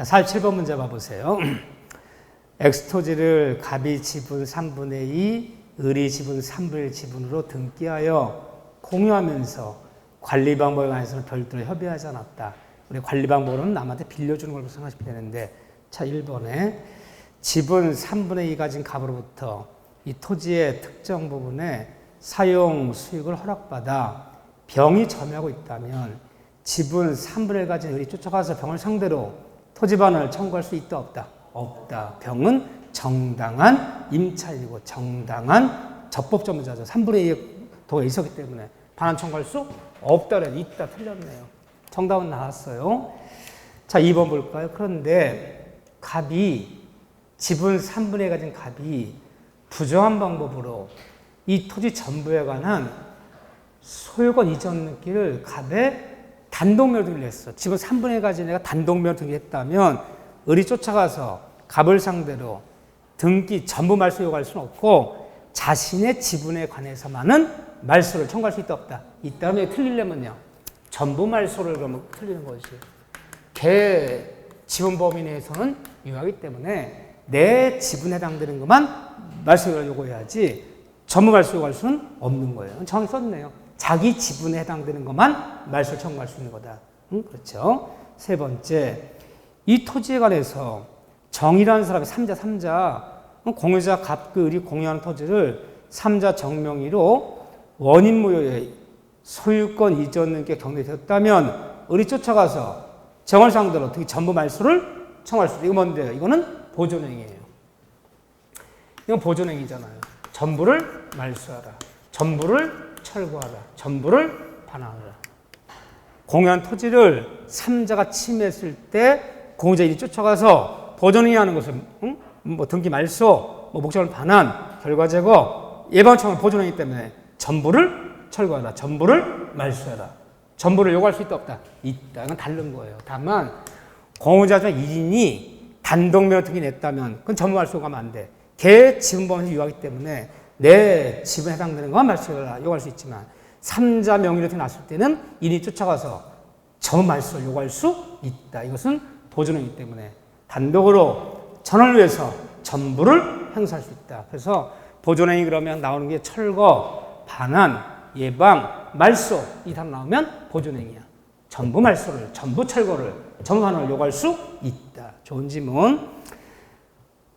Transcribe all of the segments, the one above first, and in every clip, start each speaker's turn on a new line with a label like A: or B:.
A: 자, 47번 문제 봐보세요. X토지를 갑이 지분 3분의 2, 을이 지분 3분의 1 지분으로 등기하여 공유하면서 관리 방법에 관해서는 별도로 협의하지 않았다. 우리 관리 방법은 남한테 빌려주는 걸로 생각하시면 되는데, 자, 1번에 지분 3분의 2 가진 갑으로부터 이 토지의 특정 부분에 사용 수익을 허락받아 병이 점유하고 있다면 지분 3분의 1 가진 을이 쫓아가서 병을 상대로 토지반을 청구할 수 있다 없다? 없다. 병은 정당한 임차인이고 정당한 적법점유자죠. 3분의 2의 도가 있었기 때문에 반환 청구할 수 없다. 있다. 틀렸네요. 정답은 나왔어요. 자, 2번 볼까요? 그런데 갑이 지분 3분의 1 가진 갑이 부정한 방법으로 이 토지 전부에 관한 소유권 이전 등기를 갑에 단독명의로 등기를 했어. 지분 3분의 1 가진 애가 단독명의로 등기했다면 을이 쫓아가서 갑을 상대로 등기 전부 말소 요구할 수는 없고 자신의 지분에 관해서만은 말소를 청구할 수 있다 없다. 있다면 틀리려면요. 전부 말소를 그러면 틀리는 거지. 걔 지분 범위 내에서는 유효하기 때문에 내 지분에 해당되는 것만 말소 요구해야지 전부 말소 요구할 수는 없는 거예요. 정확히 썼네요. 자기 지분에 해당되는 것만 말소 청구할 수 있는 거다. 그렇죠. 세 번째, 이 토지에 관해서 정이라는 사람이 3자 공유자 갑, 을이 공유하는 토지를 3자 정명의로 원인 무효의 소유권 이전 등기가 경계되었다면 을이 쫓아가서 정을 상대로 특히 전부 말소를 청할 수 있다. 이거 뭔데요? 이거는 보존행위예요. 이건 보존행위잖아요. 전부를 말소하라. 전부를 철거하라. 전부를 반환하라. 공유한 토지를 3자가 침해했을 때 공유자인이 쫓아가서 보존행위 하는 것을 뭐 등기 말소, 뭐 목적을 반환, 결과 제거, 예방청을 보존행위 때문에 전부를 철거하라. 전부를 말소하라. 전부를 요구할 수 있다 없다? 있다. 이건 다른 거예요. 다만 공유자 중 1인이 단독명의 등기 냈다면 그건 전부 말소 요구하면 안 돼. 걔 지분 범위에서 유효하기 때문에 내 지분에 해당되는 것만 말소를 요구할 수 있지만 3자 명의로 등기 났을 때는 1인이 쫓아가서 전부 말소를 요구할 수 있다. 이것은 보존행위 때문에 단독으로 전을 위해서 전부를 행사할 수 있다. 그래서 보존행위 그러면 나오는 게 철거, 반환, 예방, 말소 이 단어 나오면 보존행위야. 전부 말소를, 전부 철거를, 전부 반환을 요구할 수 있다. 좋은 지문.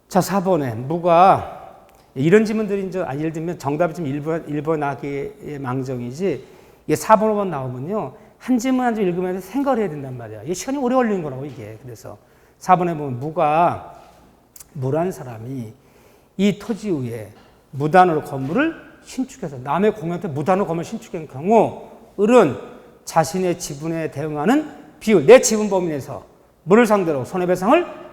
A: 자, 4번에 무가 이런 지문들이 이제 예를 들면 정답이 좀 1번 나기의 망정이지 이게 4번, 5번 나오면요. 한 지문 한 지문 읽으면서 생각을 해야 된단 말이야. 이게 시간이 오래 걸리는 거라고 이게. 그래서 4번에 보면 무라는 사람이 이 토지 위에 무단으로 건물을 신축해서 남의 공유한테 무단으로 건물을 신축한 경우 을은 자신의 지분에 대응하는 비율, 내 지분 범위 내에서 물을 상대로 손해배상을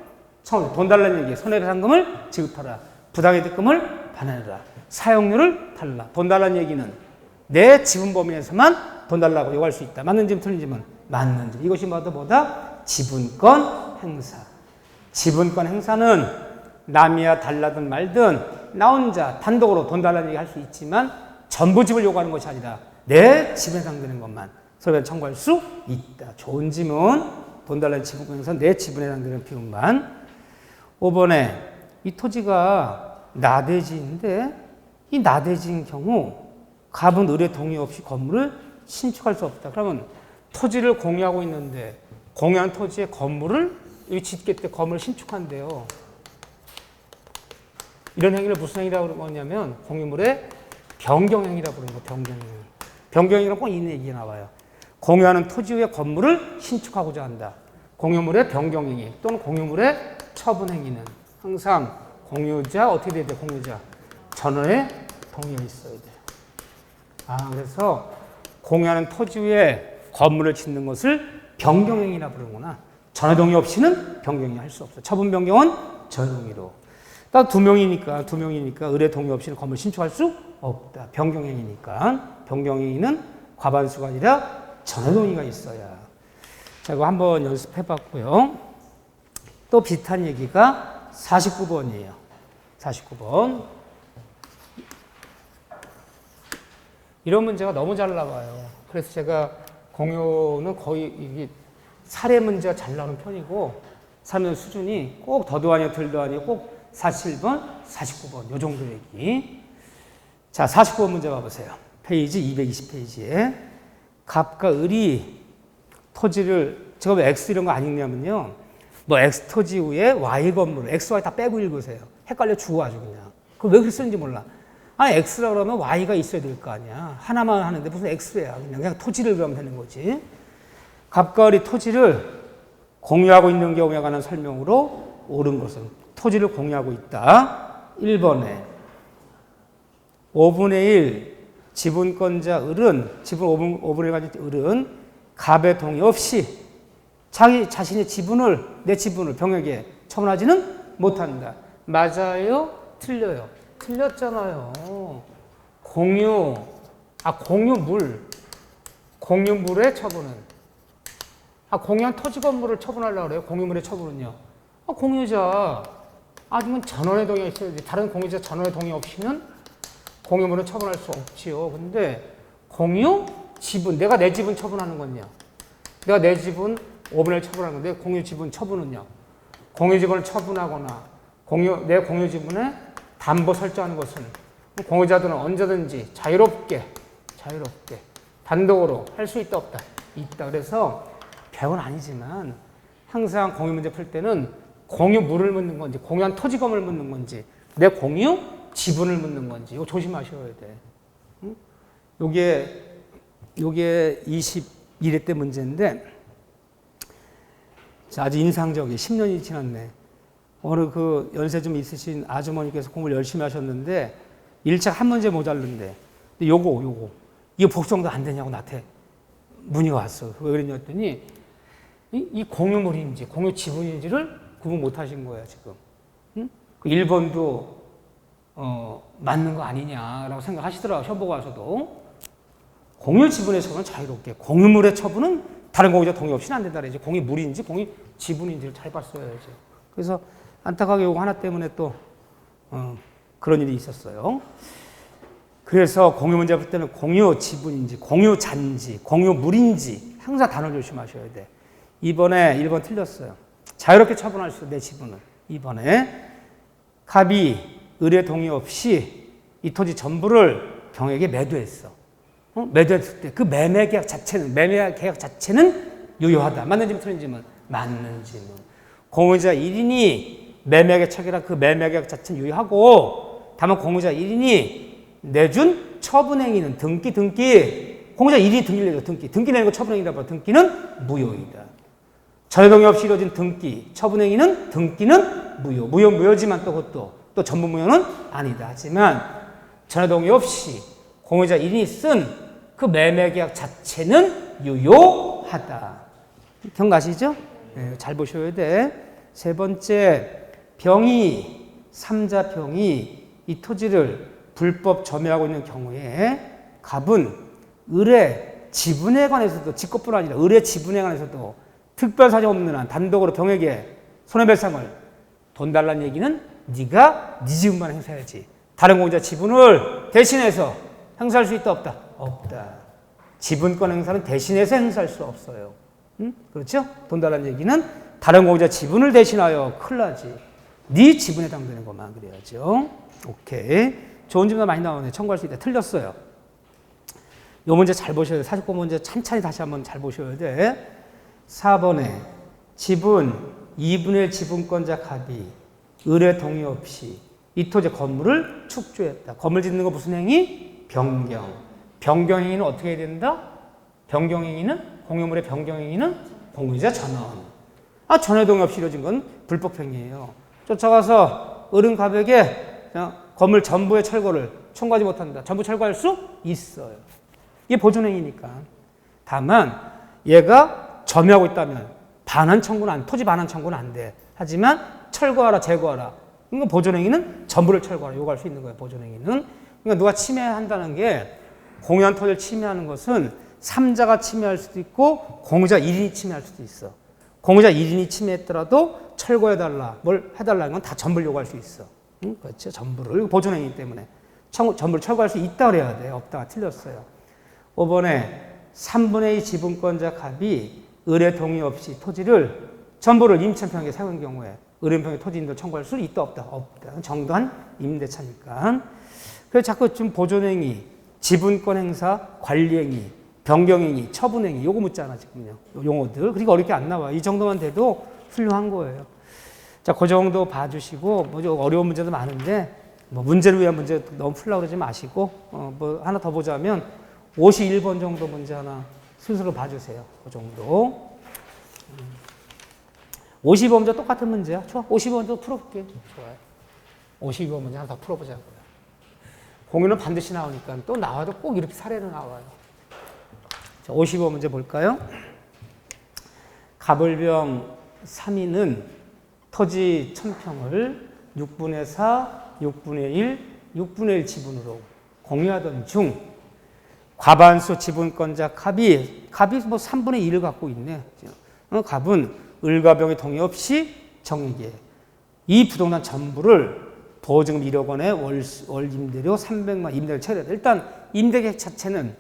A: 청구, 돈 달라는 얘기에 손해배상금을 지급하라. 부당이득금을 반환해라. 사용료를 달라. 돈 달라는 얘기는 내 지분 범위 내에서만 돈 달라고 요구할 수 있다. 맞는 지문, 틀린 지문? 맞는 지문. 이것이 뭐다? 지분권 행사. 지분권 행사는 남이야 달라든 말든 나 혼자 단독으로 돈 달라는 얘기 할 수 있지만 전부 집을 요구하는 것이 아니라 내 집에 해당되는 것만 소유권 청구할 수 있다. 좋은 지문. 돈 달라는 지분권 행사 내 지분에 해당되는 비율만. 5번에 이 토지가 나대지인데 이 나대지인 경우 갑은 을의 동의 없이 건물을 신축할 수 없다. 그러면 토지를 공유하고 있는데 공유한 토지에 건물을 여기 짓게 때 건물을 신축한대요. 이런 행위를 무슨 행위라고 그러냐면 공유물의 변경행위라고 부르는 거. 변경행위. 변경행위란 꼭 이런 얘기가 나와요. 공유하는 토지 위에 건물을 신축하고자 한다. 공유물의 변경행위 또는 공유물의 처분행위는 항상 공유자 어떻게 돼야 돼? 공유자 전원의 동의가 있어야 돼요. 그래서 공유하는 토지 위에 건물을 짓는 것을 변경행위라 부르는구나. 전원 동의 없이는 변경이 할 수 없어. 처분 변경은 전동의로. 딱 두 명이니까 을의 동의 없이는 건물 신축할 수 없다. 변경행위니까. 변경행위는 과반수가 아니라 전원 동의가 있어야. 자, 이거 한번 연습해 봤고요. 또 비슷한 얘기가 49번이에요. 49번. 이런 문제가 너무 잘 나와요. 그래서 제가 공유는 거의 이게 사례 문제가 잘 나오는 편이고 사면 수준이 꼭 더도 아니고 덜도 아니고 꼭 47번, 49번 요 정도 얘기. 자, 49번 문제 봐보세요. 페이지 220페이지에 갑과 을이 토지를 제가 왜 X 이런 거 안 읽냐면요. 뭐 X 토지 위에 Y 건물, X, Y 다 빼고 읽으세요. 헷갈려 죽어 아주 그냥. 그거 왜 그렇게 쓰는지 몰라. 아니 X라 그러면 Y가 있어야 될 거 아니야. 하나만 하는데 무슨 X야. 그냥 토지를 그러면 되는 거지. 갑과 을이 토지를 공유하고 있는 경우에 관한 설명으로 옳은 것은 토지를 공유하고 있다. 1번에 5분의 1 지분권자 을은 지분 5분의 1 가진 을은 갑의 동의 없이 자기 자신의 지분을 내 지분을 병에게 처분하지는 못한다. 맞아요? 틀려요? 틀렸잖아요. 공유물의 처분은 공유한 토지 건물을 처분하려고 그래요. 공유물의 처분은요. 공유자 아니면 전원의 동의가 있어야지. 다른 공유자 전원의 동의 없이는 공유물은 처분할 수 없지요. 근데 공유 지분, 내가 내 지분 처분하는 건요. 내가 내 지분 5분의 1 처분하는 건데 공유 지분 처분은요. 공유 지분을 처분하거나 내 공유 지분에 담보 설정하는 것은 공유자들은 언제든지 자유롭게 단독으로 할 수 있다 없다? 있다. 그래서 별건 아니지만 항상 공유 문제 풀 때는 공유물을 묻는 건지 공유한 토지 건물을 묻는 건지 내 공유 지분을 묻는 건지 이거 조심하셔야 돼. 응? 요게 21회 때 문제인데 아주 인상적이에요. 10년이 지났네. 어느 그 연세 좀 있으신 아주머니께서 공부를 열심히 하셨는데 1차 한 문제 모자른데 요거 이거 복수도 안 되냐고 나한테 문의가 왔어. 왜 그랬냐 했더니 이 공유물인지 공유 지분인지를 구분 못 하신 거야 지금. 응? 그 1번도 맞는 거 아니냐라고 생각하시더라고요. 현보고 와서도. 공유 지분의 처분은 자유롭게, 공유물의 처분은 다른 공유자 동의 없이는 안 된다. 이제 공유물인지 공유 지분인지를 잘 봤어야죠. 그래서 안타깝게 이거 하나 때문에 또 그런 일이 있었어요. 그래서 공유 문제 볼 때는 공유 지분인지 공유 잔지 공유물인지 항상 단어 조심하셔야 돼. 이번에 1번 틀렸어요. 자유롭게 처분할 수 있어 내 지분을. 이번에 갑이 을의 동의 없이 이 토지 전부를 병에게 매도했어. 매도했을 때 그 매매 계약 자체는 유효하다. 맞는 지문 틀린 지문? 맞는 지문. 공유자 1인이 매매계약 체결한 그 매매계약 자체는 유효하고 다만 공유자 1인이 내준 처분행위는 등기 공유자 1인이 등기를 내죠. 등기 내는 거 처분행위다. 등기는 무효이다. 전해동의 없이 이루어진 처분행위는 등기는 무효지만 또 전부 무효는 아니다. 하지만 전해동의 없이 공유자 1인이 쓴 그 매매계약 자체는 유효하다. 기억나시죠? 네, 잘 보셔야 돼. 세 번째, 삼자 병이 이 토지를 불법 점유하고 있는 경우에 갑은 을의 지분에 관해서도 직권뿐 아니라 을의 지분에 관해서도 특별 사정 없는 한 단독으로 병에게 손해배상을 돈 달라는 얘기는 네가 네 지분만 행사해야지. 다른 공유자 지분을 대신해서 행사할 수 있다 없다? 없다. 지분권 행사는 대신해서 행사할 수 없어요. 응? 그렇죠? 돈 달라는 얘기는 다른 공유자 지분을 대신하여 큰일 나지. 네 지분에 해당되는 것만 그래야죠. 오케이. 좋은 질문 많이 나오네. 청구할 수 있다. 틀렸어요. 이 문제 잘 보셔야 돼. 49번 문제 찬찬히 다시 한번 잘 보셔야 돼. 4번에 지분 2분의 1 지분권자 갑이 을의 동의 없이 이 토지 건물을 축조했다. 건물 짓는 거 무슨 행위? 변경행위는 어떻게 해야 된다? 변경행위는 공유물의 변경행위는 공유자 전원. 전혀 동의 없이 이루어진 건 불법행위예요. 쫓아가서 을은 갑에게 건물 전부의 철거를 청구하지 못한다. 전부 철거할 수 있어요. 이게 보존행위니까. 다만 얘가 점유하고 있다면 반환 청구는 토지 반환 청구는 안 돼. 하지만 철거하라, 제거하라. 이거 보존행위는 전부를 철거하라. 요구할 수 있는 거예요. 보존행위는. 그러니까 누가 침해한다는 게 공유한 토지를 침해하는 것은 3자가 침해할 수도 있고 공유자 1인이 침해할 수도 있어. 공유자 1인이 침해했더라도 철거해달라, 뭘 해달라는 건 다 전부를 요구할 수 있어. 응? 그렇죠? 전부를. 전부행위 때문에. 전부를 철거할 수 있다 그래야 돼. 없다가 틀렸어요. 5번에 3분의 2 지분권자 갑이 을의 동의 없이 토지를 전부를 임차평에 세운 경우에 의뢰인평에 토지인도 청구할 수 있다 없다? 없다. 정당한 임대차니까. 그래서 자꾸 좀 보존행위, 지분권 행사, 관리행위, 변경행위, 처분행위 요거 묻잖아 지금요. 용어들. 그러니까 어렵게 안 나와요. 이 정도만 돼도 훌륭한 거예요. 자, 그 정도 봐주시고 뭐 어려운 문제도 많은데 뭐 문제를 위한 문제 너무 풀려고 그러지 마시고 뭐 하나 더 보자면 51번 정도 문제 하나 스스로 봐주세요. 그 정도. 52번 문제 똑같은 문제야. 좋아. 52번도 풀어볼게. 좋아요. 52번 문제 하나 더 풀어보자고요. 공유는 반드시 나오니까 또 나와도 꼭 이렇게 사례는 나와요. 자, 55 문제 볼까요? 가불병 3인은 토지 1000평을 6분의 4, 6분의 1, 6분의 1 지분으로 공유하던 중 과반수 지분권자 갑이 뭐 3분의 1을 갖고 있네. 갑은 을과 병의 동의 없이 정에게 이 부동산 전부를 보증금 1억 원에 월 임대료 300만 임대를 쳐야 돼. 일단 임대계획 자체는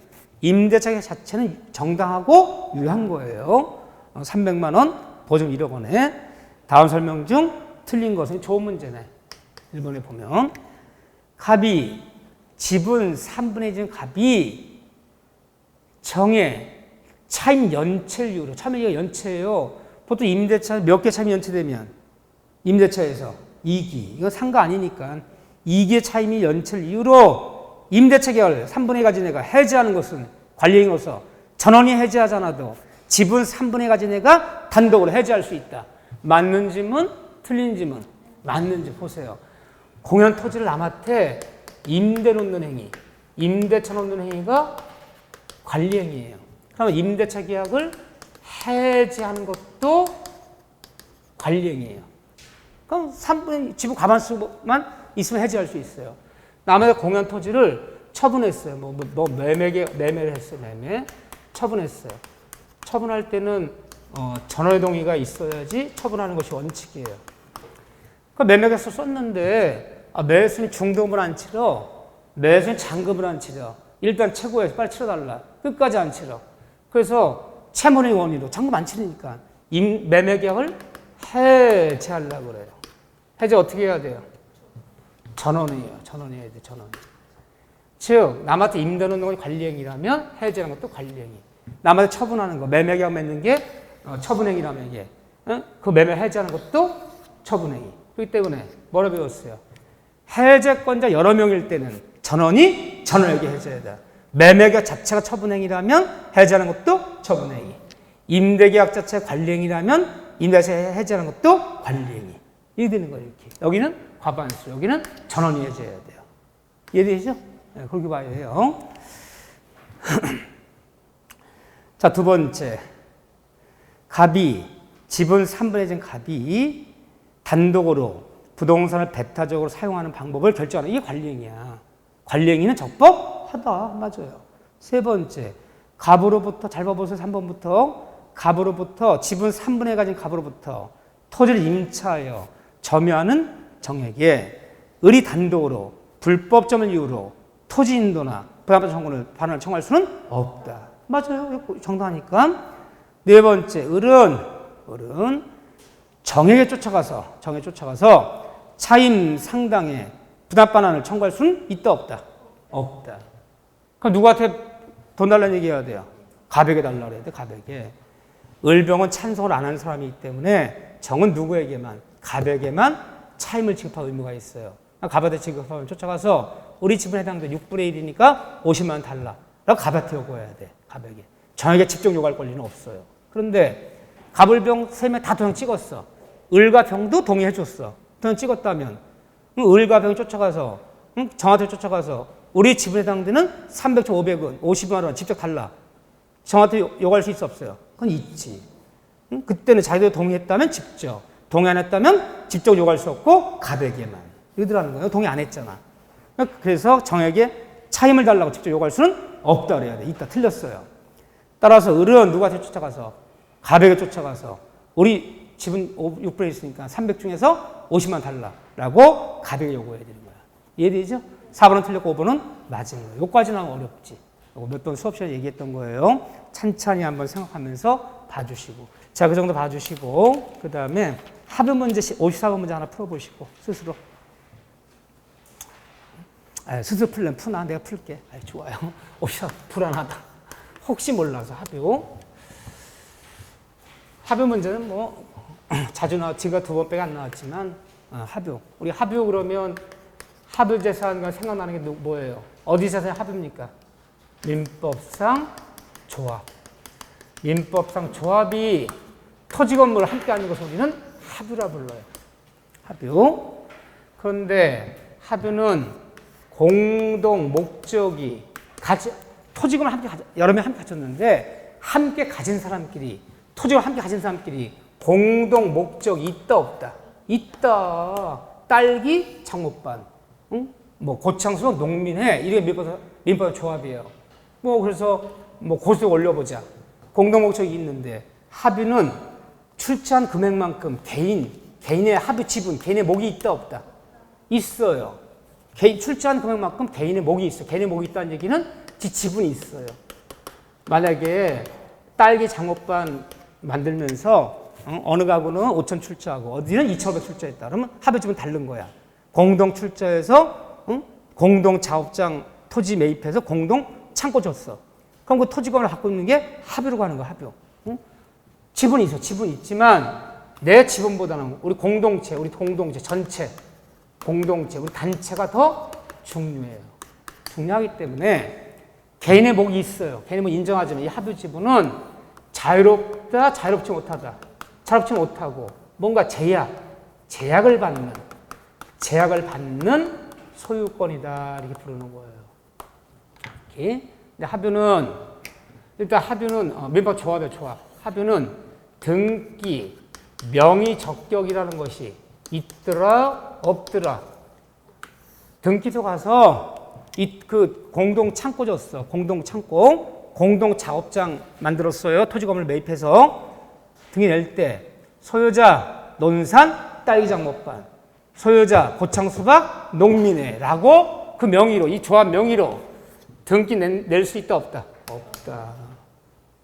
A: 정당하고 유효한 거예요. 300만 원 보증금 1억 원에. 다음 설명 중 틀린 것은 좋은 문제네. 1번에 보면 갑이 지분 3분의 1인 갑이 정의 차임 연체율로 차임이 연체예요. 보통 임대차 몇 개 차임이 연체되면 임대차에서 2기 이건 상가 아니니까 2기의 차임이 연체를 이유로 임대차 계약을 3분의 1 가진 애가 해지하는 것은 관리인으로서 전원이 해지하잖아도 지분 3분의 1 가진 애가 단독으로 해지할 수 있다. 맞는 지문, 틀린 지문. 맞는지 보세요. 공연 토지를 남한테 임대 놓는 행위, 임대차 놓는 행위가 관리 행위예요. 그러면 임대차 계약을 해지하는 것도 관리 행위예요. 그럼 3분의 지분 과반수만 있으면 해지할 수 있어요. 남의 공연 토지를 처분했어요. 매매를 했어요. 매매. 처분했어요. 처분할 때는 전원의 동의가 있어야지 처분하는 것이 원칙이에요. 그러니까 매매계약서 썼는데 매수인 중도금을 안 치러, 매수인 잔금을 안 치러. 일단 최고에서 빨리 치러달라. 끝까지 안 치러. 그래서 채무의 원인으로 잔금 안 치르니까 매매계약을 해지하려고 그래요. 해지 어떻게 해야 돼요? 전원이에요. 전원해야 돼. 전원. 즉 남한테 임대 놓는 건 관리행위라면 해지하는 것도 관리행위. 남한테 처분하는 거, 매매계약 맺는 게 처분행위라면 이게 그 매매 해지하는 것도 처분행위. 그렇기 때문에 뭐라 배웠어요? 해제권자 여러 명일 때는 전원이 전원에게 해제해야 돼. 매매계약 자체가 처분행위라면 해제하는 것도 처분행위. 임대계약 자체가 관리행위라면 임대차 해제하는 것도 관리행위. 이게 되는 거예요. 이렇게. 여기는 과반수, 여기는 전원이 해제해야 돼요. 이해되시죠? 네, 그렇게 봐야 해요. 자, 두 번째. 갑이, 지분 3분의 1인 갑이 단독으로 부동산을 배타적으로 사용하는 방법을 결정하는 이게 관리행위야. 관리행위는 적법하다. 맞아요. 세 번째. 갑으로부터, 잘 봐보세요. 3번부터. 갑으로부터, 지분 3분의 1 가진 갑으로부터 토지를 임차하여 점유하는 정에게 을이 단독으로 불법점을 이유로 토지 인도나 부담자 반환을 청구할 수는 없다. 맞아요. 정당하니까. 네 번째, 을은 정에게 쫓아가서 차임 상당의 부담 반환을 청구할 수는 있다 없다? 없다. 그럼 누구한테 돈 달라는 얘기 해야 돼요? 갑에게 달라고 해야 돼. 갑에게. 을병은 찬성을 안 하는 사람이기 때문에 정은 누구에게만? 갑에게만 차임을 지급할 의무가 있어요. 갑한테 지급하면 쫓아가서 우리 지분에 해당되는 6분의 1이니까 50만 원 달라. 라고 갑한테 요구해야 돼. 갑에게. 정에게 직접 요구할 권리는 없어요. 그런데 갑을병 3명 다 도장 찍었어. 을과 병도 동의해 줬어. 도장 찍었다면 을과 병이 쫓아가서 정한테 쫓아가서 우리 지분에 해당되는 300조 500원, 50만 원 직접 달라. 정한테 요구할 수 있어 없어요? 그건 있지. 그때는 자기들이 동의했다면 직접, 동의 안 했다면 직접 요구할 수 없고 갑에게만. 이러더라는 거예요. 동의 안 했잖아. 그래서 정에게 차임을 달라고 직접 요구할 수는 없다 그래야 돼. 이따 틀렸어요. 따라서 을은 누구한테 쫓아가서? 갑에게 쫓아가서 우리 지분 6분의 1 있으니까 300 중에서 50만 달라라고 갑에게 요구해야 되는 거야. 이해되죠? 4번은 틀렸고 5번은 맞은 거예요. 여기까지는 어렵지. 몇 번 수업 시간에 얘기했던 거예요. 찬찬히 한번 생각하면서 봐주시고. 자, 그 정도 봐주시고 그 다음에 합의 문제 54번 문제 하나 풀어보시고 스스로. 스스로 풀면 푸나? 내가 풀게. 좋아요. 54 불안하다. 혹시 몰라서 합의 문제는 뭐 자주 지가 2번 빼고 안 나왔지만 합의. 우리 합의 그러면 합의 재산과 생각나는 게 뭐예요? 어디 재산이 합의입니까? 민법상 조합. 민법상 조합이 토지 건물을 함께 하는 것을 우리는 합의라 불러요. 합의. 그런데 합의는 공동 목적이 토지 건물을 함께 여러 명 함께 가졌는데 함께 가진 사람끼리 토지를 함께 가진 사람끼리 공동 목적이 있다 없다? 있다. 딸기 장모반, 응? 뭐 고창수 농민회 이게 민법 조합이에요. 뭐 그래서 뭐 고수에 올려보자. 공동 목적이 있는데 합의는 출자한 금액만큼 개인의 합의 지분, 개인의 목이 있다 없다? 있어요. 출자한 금액만큼 개인의 목이 있어. 개인의 목이 있다는 얘기는 지분이 있어요. 만약에 딸기 장모반 만들면서 어느 가구는 5천 출자하고 어디는 2,500 출자했다. 그러면 합의 지분 다른 거야. 공동 출자해서 공동 작업장 토지 매입해서 공동 창고 줬어. 그럼 그 토지권을 갖고 있는 게 합의로 가는 거야. 합의. 지분이 있어. 지분이 있지만 내 지분보다는 우리 공동체 전체 공동체 우리 단체가 더 중요해요. 중요하기 때문에 개인의 목이 있어요. 개인의 목 인정하지만 이 합의 지분은 자유롭다, 자유롭지 못하다. 자유롭지 못하고 뭔가 제약을 받는 소유권이다 이렇게 부르는 거예요. 이렇게. 근데 합의는 일단 민법 조합이에요. 조합. 합의는 등기, 명의 적격이라는 것이 있더라 없더라. 등기소 가서 그 공동 창고 줬어. 공동 창고, 공동 작업장 만들었어요. 토지 건물 매입해서 등기 낼 때 소유자 논산 딸기 장모반, 소유자 고창수박 농민회라고 그 명의로 이 조합 명의로 등기 낼 수 있다 없다? 없다.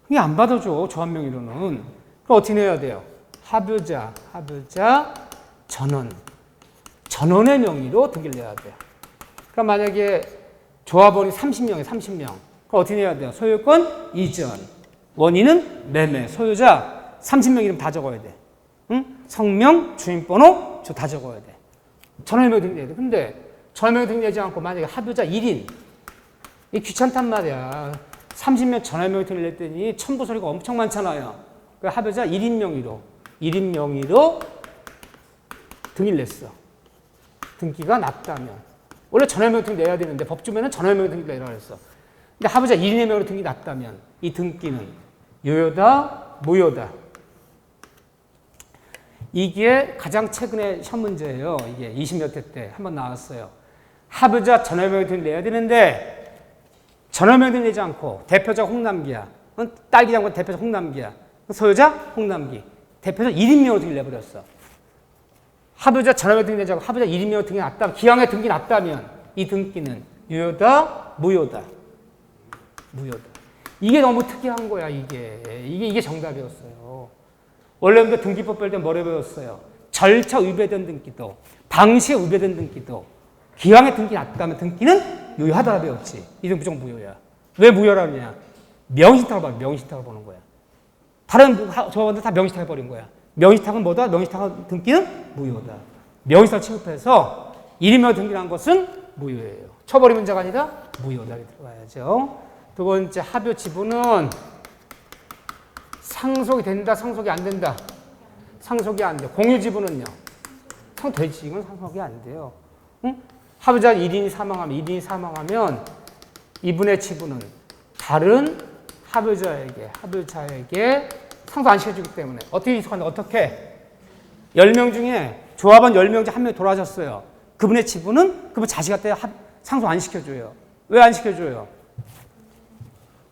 A: 이게 안 받아줘. 조합 명의로는. 그럼 어떻게 내야 돼요? 합의자 전원의 명의로 등기를 내야 돼요. 그러니까 만약에 조합원이 30명이에요. 30명. 그럼 어떻게 내야 돼요? 소유권 이전, 원인은 매매, 소유자 30명 이름 다 적어야 돼. 응? 성명, 주민번호 다 적어야 돼. 전원의 명의 등기해야 돼. 근데 전원의 명의 등기하지 않고 만약에 합의자 1인 이 귀찮단 말이야. 30명 전원의 명의 등기를 냈더니 첨부 소리가 엄청 많잖아요. 그 합의자 1인 명의로 등기를 냈어. 등기가 났다면 원래 전원의 명의 등기 내야 되는데 법조문에는 전원의 명의 등기를 내라고 했어. 근데 합의자 1인의 명의로 등기 났다면 이 등기는 유효다, 무효다. 이게 가장 최근에 시험 문제예요. 이게 20몇 회 때 한번 나왔어요. 합의자 전원의 명의 등기 내야 되는데 전원의 명의 등기 내지 않고 대표자 홍남기야. 딸기 장관 대표자 홍남기야. 소유자 홍남기. 대표자 1인 명의로 등기 내버렸어. 합의자 전원의 등기 내지 않고 합의자 1인 명의로 등기 났다면 기왕에 등기 났다면 이 등기는 유효다, 무효다. 이게 너무 특이한 거야. 이게 정답이었어요. 원래 근데 등기법 배울 때 뭐를 배웠어요? 절차 위배된 등기도, 방시에 위배된 등기도, 기왕에 등기 났다면 등기는 유효하다라 배웠지. 이건 무조건 무효야. 왜 무효라느냐? 명의신탁을 보는 거야. 다른 조합원들 다 명의신탁 해버린 거야. 명의신탁은 뭐다? 명의신탁 등기는 무효다. 명의신탁 취급해서 1인명 등기한 것은 무효예요. 처벌이 문제가 아니라 무효다. 이렇게 들어가야죠. 두 번째, 합의 지분은 상속이 된다, 상속이 안 된다. 상속이 안 돼. 공유 지분은요? 되지. 이건 상속이 안 돼요. 응? 합의자 1인이 사망하면 이분의 지분은 다른 합의자에게 상속 안 시켜주기 때문에 어떻게 이속한다? 어떻게? 10명 중에 조합원 10명 중 1명이 돌아가셨어요. 그분의 지분은 그분 자식한테 상속 안 시켜줘요. 왜 안 시켜줘요?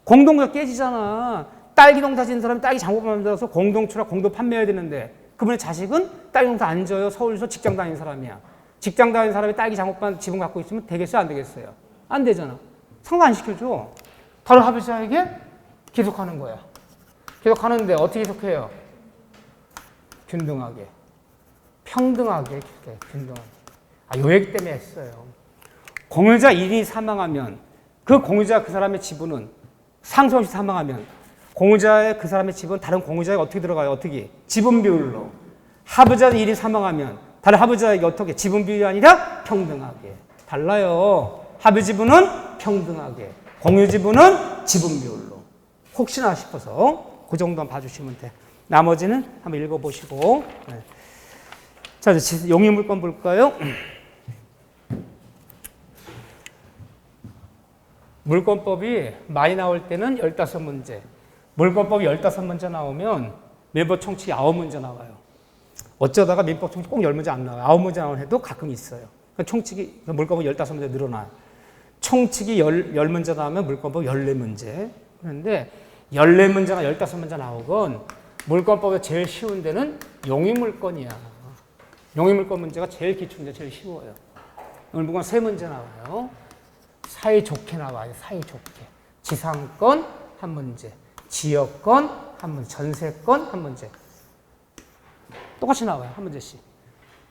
A: 공동구조 깨지잖아. 딸기 농사 지은 사람이 딸기 장보만 만들어서 공동출하 공동 판매해야 되는데 그분의 자식은 딸기 농사 안 져요. 서울에서 직장 다니는 사람이야. 직장 다니는 사람이 딸기 장보만 지분 갖고 있으면 되겠어요? 안 되겠어요? 안 되잖아. 상속 안 시켜줘. 다른 합의자에게 기속하는 거야. 기속하는데 어떻게 기속해요? 균등하게. 평등하게, 이렇게 균등하게. 요 얘기 때문에 했어요. 공유자 1인이 사망하면 그 공유자 그 사람의 지분은 상속 없이 사망하면 공유자의 그 사람의 지분 다른 공유자에게 어떻게 들어가요? 어떻게? 지분 비율로. 합의자 1인이 사망하면 다른 합의자에게 어떻게? 지분 비율이 아니라 평등하게. 달라요. 합의 지분은 평등하게. 공유 지분은 지분 비율로. 혹시나 싶어서 그 정도만 봐주시면 돼. 나머지는 한번 읽어보시고. 네. 자, 이제 용의물권 볼까요? 물권법이 많이 나올 때는 15문제. 물권법이 15문제 나오면 민법 총칙이 9문제 나와요. 어쩌다가 민법 총칙 꼭 10문제 안 나와요. 9문제 나오는 해도 가끔 있어요. 총칙이, 물권법이 15문제 늘어나요. 총칙이 10문제 나오면 물권법 14문제. 그런데 14문제나 15문제 나오건 물권법에 제일 쉬운 데는 용의물권이야. 용의물권 문제가 제일 기출인데 제일 쉬워요. 오늘 물권 3문제 나와요. 사이좋게 나와요. 사이좋게. 지상권 한 문제, 지역권 한 문제, 전세권 한 문제. 똑같이 나와요. 한 문제씩.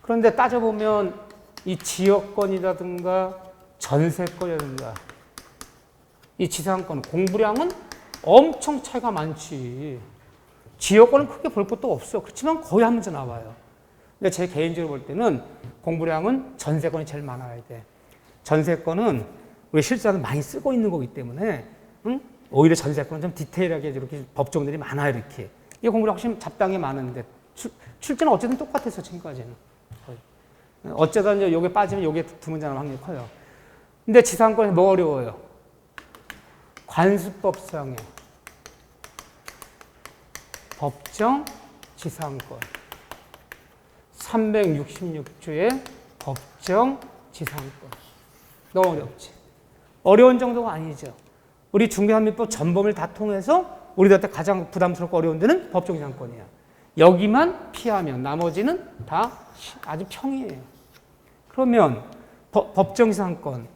A: 그런데 따져보면 이 지역권이라든가 전세권이라든가 이 지상권 공부량은 엄청 차이가 많지. 지역권은 크게 볼 것도 없어. 그렇지만 거의 한 문제 나와요. 근데 제 개인적으로 볼 때는 공부량은 전세권이 제일 많아야 돼. 전세권은 우리 실제로 많이 쓰고 있는 거기 때문에 오히려 전세권은 좀 디테일하게 이렇게 법조문들이 많아요. 이렇게. 이 공부량 훨씬 잡당이 많은데 출제는 어쨌든 똑같았어. 지금까지는. 어쩌다 이제 요게 빠지면 요게 두 문제 나올 확률이 커요. 근데 지상권이 뭐 어려워요? 관습법상의 법정 지상권. 366조의 법정 지상권. 너무 어렵지. 어려운 정도가 아니죠. 우리 중개합의법 전범을 다 통해서 우리들한테 가장 부담스럽고 어려운 데는 법정 지상권이야. 여기만 피하면 나머지는 다 아주 평이에요. 그러면 법정 지상권,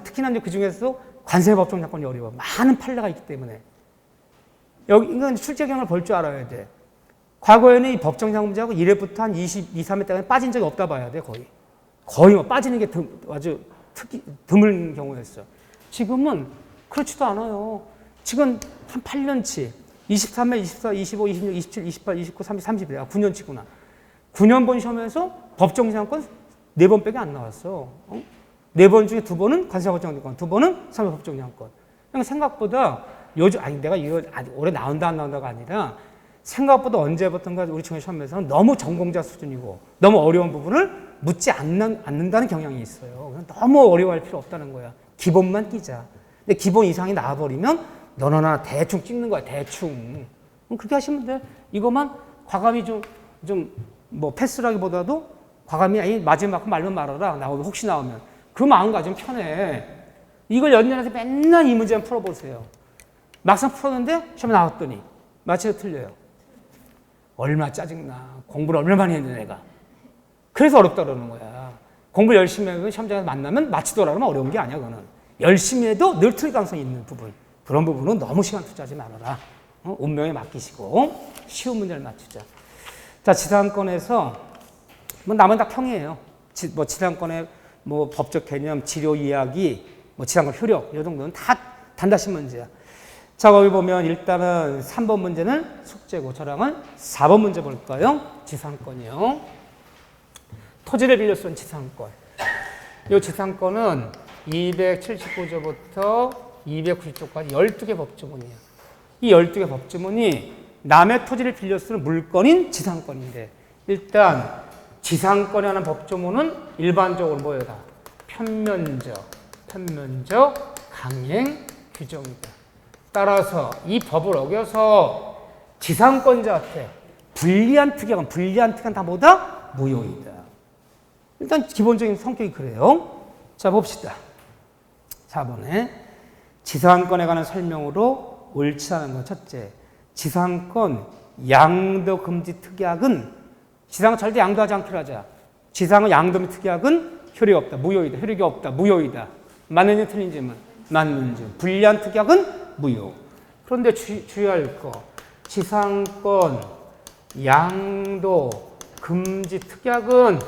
A: 특히나 이제 그 중에서 관세 법정 지상권이 어려워. 많은 판례가 있기 때문에. 여기 이건 출제 경향을 볼 줄 알아야 돼. 과거에는 이 법정 지상권 문제하고 1회부터 한 22, 3회 때까지 빠진 적이 없다 봐야 돼, 거의. 거의 뭐 빠지는 게 아주 드문 경우였어. 지금은 그렇지도 않아요. 지금 한 8년치, 23회, 24, 25, 26, 27, 28, 29, 30, 31. 9년치구나. 9년 본 시험에서 법정 지상권 4번밖에 안 나왔어. 4번 중에 2번은 관세 법정 지상권, 2번은 사회 법정 지상권. 그러니까 생각보다 요즘, 내가 이거 올해 나온다 안 나온다가 아니라 생각보다 언제부턴가 우리 중개 시험에서는 너무 전공자 수준이고 너무 어려운 부분을 묻지 않는다는 경향이 있어요. 너무 어려워할 필요 없다는 거야. 기본만 끼자. 근데 기본 이상이 나와버리면 너나 대충 찍는 거야. 대충. 그렇게 하시면 돼. 이것만 과감히 좀 뭐 패스라기보다도 과감히 아니 마지막 말면 말아라. 나오면 혹시 나오면 그 마음 가지면 편해. 이걸 연년해서 맨날 이 문제만 풀어보세요. 막상 풀었는데 시험에 나왔더니 마치가 틀려요. 얼마 짜증나. 공부를 얼마나 많이 했는데 내가. 그래서 어렵다 그러는 거야. 공부 열심히 하고 시험장에서 만나면 마치더라 그러면 어려운 게 아니야. 그거는. 열심히 해도 늘 틀릴 가능성이 있는 부분. 그런 부분은 너무 시간 투자하지 말아라. 운명에 맡기시고 쉬운 문제를 맞추자. 자, 지상권에서 뭐 남은 다 평이에요. 뭐 지상권의 뭐 법적 개념, 지료 이야기, 뭐 지상권 효력 이 정도는 다 단다시 문제야. 자, 거기 보면 일단은 3번 문제는 숙제고 저랑은 4번 문제 볼까요? 지상권이요. 토지를 빌려 쓴 지상권. 이 지상권은 279조부터 290조까지 12개 법조문이에요. 이 12개 법조문이 남의 토지를 빌려 쓰는 물건인 지상권인데 일단 지상권에 관한 법조문은 일반적으로 뭐예요? 편면적, 강행, 규정이다. 따라서 이 법을 어겨서 지상권자한테 불리한 특약은 다 뭐다? 무효이다. 일단 기본적인 성격이 그래요. 자, 봅시다. 4번에 지상권에 관한 설명으로 옳지 않은 건 첫째. 지상권 양도 금지 특약은 지상은 절대 양도하지 않기로 하자. 지상은 양도 금지 특약은 효력이 없다. 무효이다. 효력이 없다. 무효이다. 맞는지 틀린지는 맞는지. 불리한 특약은 무효. 그런데 주의할 거. 지상권 양도, 금지, 특약은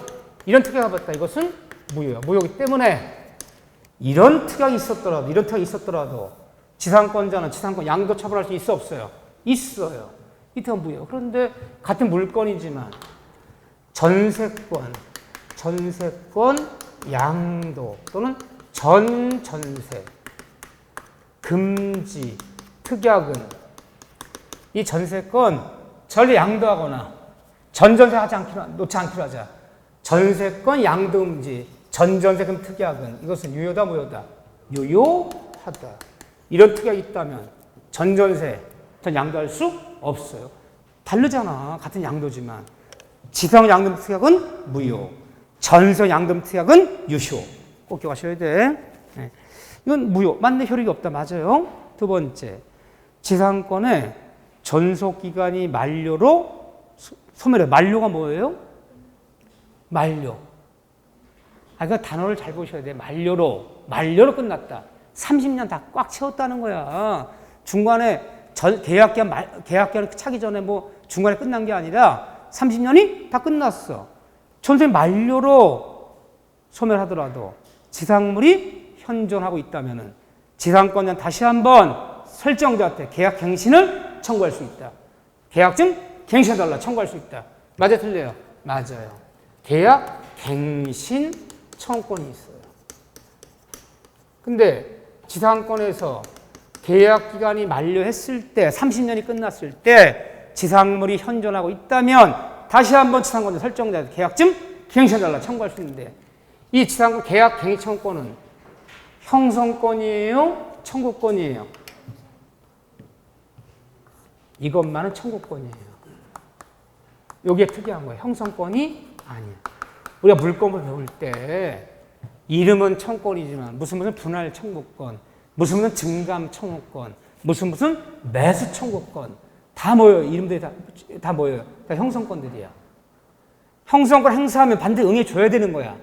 A: 이런 특약을 받았다. 이것은 무효야. 무효이기 때문에 이런 특약이 있었더라도 지상권자는 지상권 양도 처벌할 수 있어 없어요? 있어요. 이 특약은 무효. 그런데 같은 물건이지만 전세권, 양도 또는 전세, 금지, 특약은 이 전세권 전리 양도하거나 전전세 놓지 않기로 하자. 전세권 양도금지, 전전세금 특약은 이것은 유효다 무효다? 유효하다. 이런 특약이 있다면 전전세, 전 양도할 수 없어요. 다르잖아. 같은 양도지만. 지상 양도 특약은 무효, 전세 양도 특약은 유효. 꼭 기억하셔야 돼. 네. 이건 무효. 맞네. 효력이 없다. 맞아요. 두 번째, 지상권의 전속기간이 만료로 소멸해. 만료가 뭐예요? 만료. 그 단어를 잘 보셔야 돼. 만료로 끝났다. 30년 다 꽉 채웠다는 거야. 중간에 계약기간 차기 전에 뭐 중간에 끝난 게 아니라 30년이 다 끝났어. 전세 만료로 소멸하더라도 지상물이 현존하고 있다면은 지상권자는 다시 한번 설정자한테 계약 갱신을 청구할 수 있다. 계약증 갱신해달라 청구할 수 있다. 맞아요, 틀려요? 맞아요. 계약 갱신 청구권이 있어요. 근데 지상권에서 계약 기간이 만료했을 때, 30년이 끝났을 때 지상물이 현존하고 있다면 다시 한번 지상권자 설정자한테 계약증 갱신해달라 청구할 수 있는데, 이 지상권 계약 갱신 청구권은 형성권이에요? 청구권이에요? 이것만은 청구권이에요. 여기에 특이한 거예요. 형성권이 아니에요. 우리가 물건을 배울 때 이름은 청구권이지만 무슨 분할 청구권, 무슨 증감 청구권, 무슨 매수 청구권 다 모여요. 이름들이 다 모여요. 다 형성권들이야. 형성권 행사하면 반드시 응해줘야 되는 거야.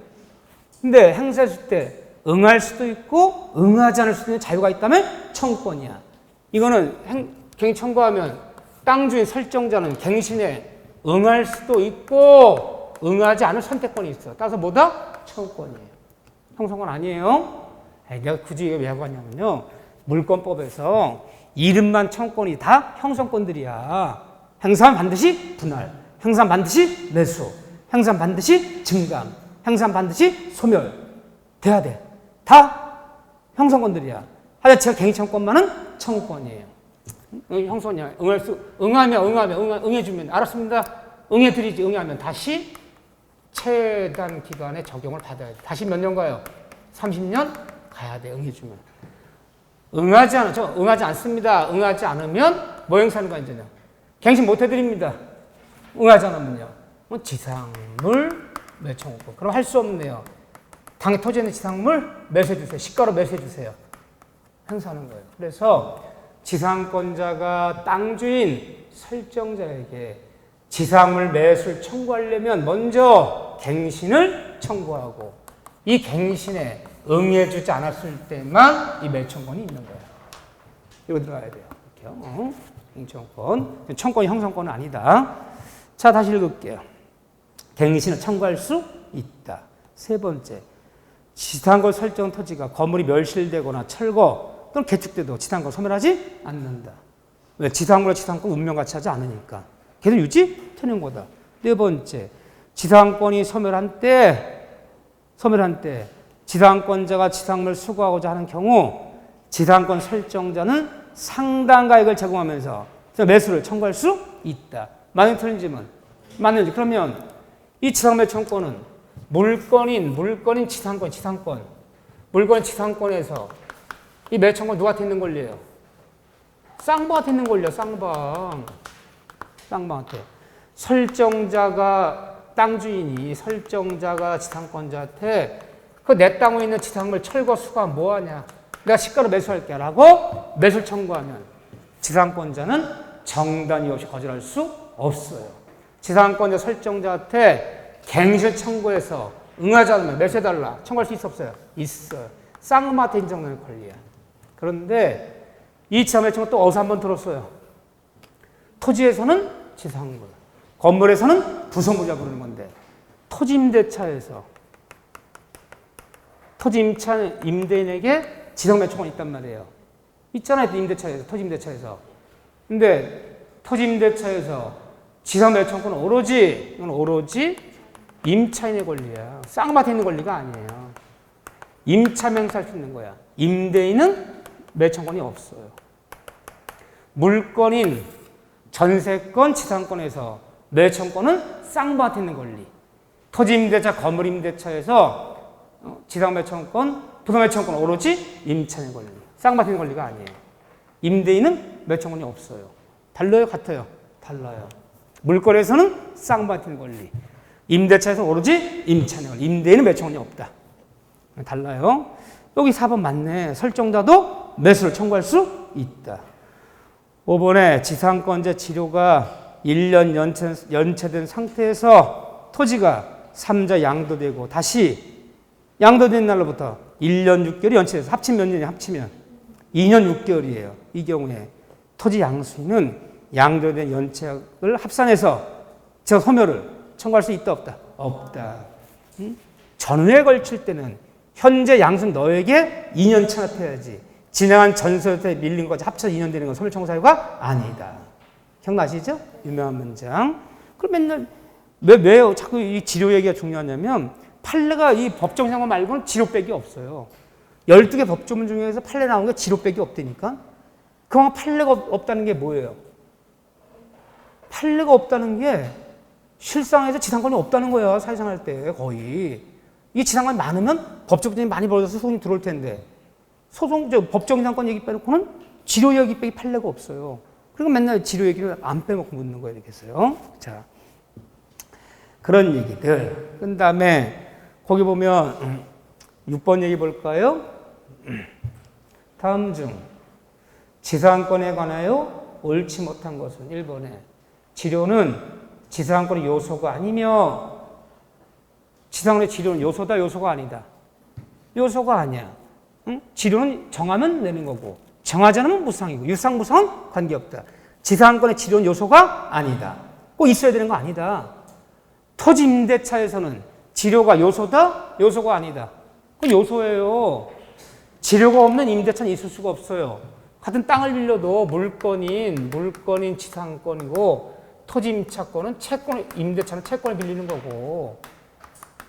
A: 근데 행사했을 때 응할 수도 있고 응하지 않을 수도 있는 자유가 있다면 청구권이야. 이거는 갱신 청구하면 땅 주인 설정자는 갱신에 응할 수도 있고 응하지 않을 선택권이 있어. 따라서 뭐다? 청구권이에요. 형성권 아니에요? 내가 굳이 왜 하고 왔냐면요. 물권법에서 이름만 청구권이 다 형성권들이야. 행사하면 반드시 분할, 행사하면 반드시 매수, 행사하면 반드시 증감, 행사하면 반드시 소멸 돼야 돼. 다 형성권들이야. 하여튼 제가 갱신 청구권만은 청구권이에요. 형성권이야. 응해주면 알았습니다. 응해드리지. 응하면 다시 최단 기간의 적용을 받아야 돼. 다시 몇 년 가요? 30년 가야 돼. 응해주면. 응하지 않습니다. 응하지 않으면 뭐 행사하는 거야 이제는? 갱신 못 해드립니다. 응하지 않으면요. 지상물 매청구권. 그럼 할 수 없네요. 당의 토지에 있는 지상물 매수해주세요. 시가로 매수해주세요. 행사하는 거예요. 그래서 지상권자가 땅 주인 설정자에게 지상물 매수를 청구하려면 먼저 갱신을 청구하고 이 갱신에 응해주지 않았을 때만 이 매청권이 있는 거예요. 이거 들어가야 돼요. 이렇게요. 갱신권. 청권이 형성권은 아니다. 자, 다시 읽을게요. 갱신을 청구할 수 있다. 세 번째, 지상권 설정 토지가 건물이 멸실되거나 철거 또는 개축돼도 지상권 소멸하지 않는다. 왜? 지상물과 지상권 운명같이 하지 않으니까. 계속 유지되는 거다. 네 번째, 지상권이 소멸한 때 지상권자가 지상물을 수거하고자 하는 경우 지상권 설정자는 상당 가액을 제공하면서 매수를 청구할 수 있다. 맞는 틀린지는 맞는지. 그러면 이 지상물 청구권은 물건인 지상권. 물건인 지상권에서 이 매청권 누구한테 있는 권리예요? 쌍방한테 있는 권리야. 쌍방한테. 땅 주인이 설정자가 지상권자한테 그 내 땅에 있는 지상물 철거 수거하면 뭐하냐? 내가 시가로 매수할게 라고 매수를 청구하면 지상권자는 정단이 없이 거절할 수 없어요. 지상권자 설정자한테 갱신 청구해서 응하지 않으면 매수해달라 청구할 수 있어 없어요? 있어요. 쌍음한테 인정되는 권리야. 그런데 이 지상물 청구 또 어디서 한번 들었어요? 토지에서는 지상물, 건물에서는 부속물이라 부르는 건데 토지임대차에서 임대인에게 지상매청권이 있단 말이에요. 있잖아요. 임대차에서, 토지임대차에서. 근데 토지임대차에서 지상매청권은 오로지 임차인의 권리야. 쌍밭에 있는 권리가 아니에요. 임차 맹세할 수 있는 거야. 임대인은 매청권이 없어요. 물권인 전세권, 지상권에서 매청권은 쌍밭에 있는 권리. 토지임대차, 건물임대차에서 지상매청권, 부속매청권 오로지 임차인의 권리. 쌍밭에 있는 권리가 아니에요. 임대인은 매청권이 없어요. 달라요? 같아요? 달라요. 물권에서는 쌍밭에 있는 권리. 임대차에서 오로지 임차인의 권리. 임대인은 매청권이 없다. 달라요. 여기 4번 맞네. 설정자도 매수를 청구할 수 있다. 5번에 지상권자 지료가 1년 연체된 상태에서 토지가 3자 양도되고 다시 양도된 날로부터 1년 6개월이 연체돼서 합치면 몇 년이 합치면 2년 6개월이에요. 이 경우에 토지 양수인은 양도된 연체액을 합산해서 저 소멸을 청구할 수 있다 없다? 없다. 전후에 걸칠 때는 현재 양수인 너에게 2년 체납해야지. 지나간 전세에 밀린 거지 합쳐서 2년 되는 건 소멸 청구 사유가 아니다. 기억나시죠? 유명한 문장. 그럼 맨날 왜 자꾸 이 지료 얘기가 중요하냐면 판례가 이 법정상관 말고는 지료백이 없어요. 12개 법조문 중에서 판례 나온 게 지료백이 없다니까. 그만큼 판례가 없다는 게 뭐예요? 판례가 없다는 게 실상에서 지상권이 없다는 거야. 사회생활 때 거의. 이 지상권이 많으면 법조문이 많이 벌어져서 소송이 들어올 텐데 법정지상권 얘기 빼놓고는 지료 얘기 빼기 판례가 없어요. 그리고 맨날 지료 얘기를 안 빼먹고 묻는 거예요. 이렇겠어요. 자, 그런 얘기들. 그 다음에 거기 보면 6번 얘기 볼까요? 다음 중 지상권에 관하여 옳지 못한 것은 1번에 지료는 지상권의 요소가 아니며 지상권의 지료는 요소다 요소가 아니다. 요소가 아니야. 응? 지료는 정하면 내는 거고 정하지 않으면 무상이고 유상 무상은 관계없다. 지상권의 지료는 요소가 아니다. 꼭 있어야 되는 거 아니다. 토지 임대차에서는 지료가 요소다 요소가 아니다. 그 요소예요. 지료가 없는 임대차는 있을 수가 없어요. 같은 땅을 빌려도 물권인 지상권이고 토지 임차권은 채권, 임대차는 채권을 빌리는 거고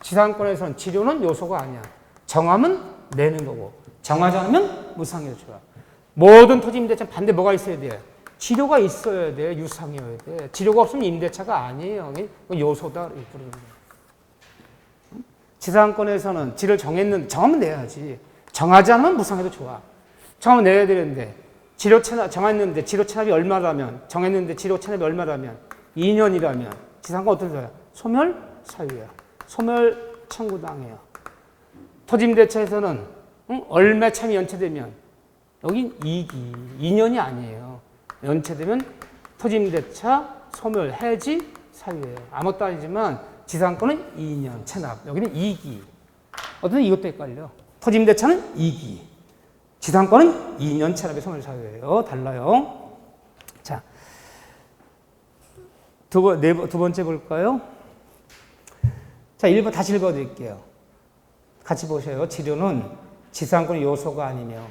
A: 지상권에서는 지료는 요소가 아니야. 정하면 내는 거고 정하지 않으면 무상이어야 좋아. 모든 토지 임대차는 반대 뭐가 있어야 돼? 지료가 있어야 돼. 유상이어야 돼. 지료가 없으면 임대차가 아니에요. 요소다. 지상권에서는 지를 정하면 내야지. 정하지 않으면 무상해도 좋아. 정하면 내야 되는데 지료 체납 정했는데 지료 체납이 얼마라면 정했는데 지료 체납이 얼마라면 2년이라면 지상권 어떤 거야? 소멸 사유야. 소멸 청구당해요. 토지임대차에서는 얼마 참이 연체되면 여긴 2년이 아니에요. 연체되면 토지임대차 소멸 해지 사유예요. 아무것도 아니지만 지상권은 2년 체납. 여기는 2기. 어떤 이것도 헷갈려. 토지임대차는 2기. 지상권은 2년 체납의 소멸 사유예요. 달라요. 자, 두 번째 볼까요? 자, 1번 다시 읽어드릴게요. 같이 보세요. 지료는 지상권의 요소가 아니며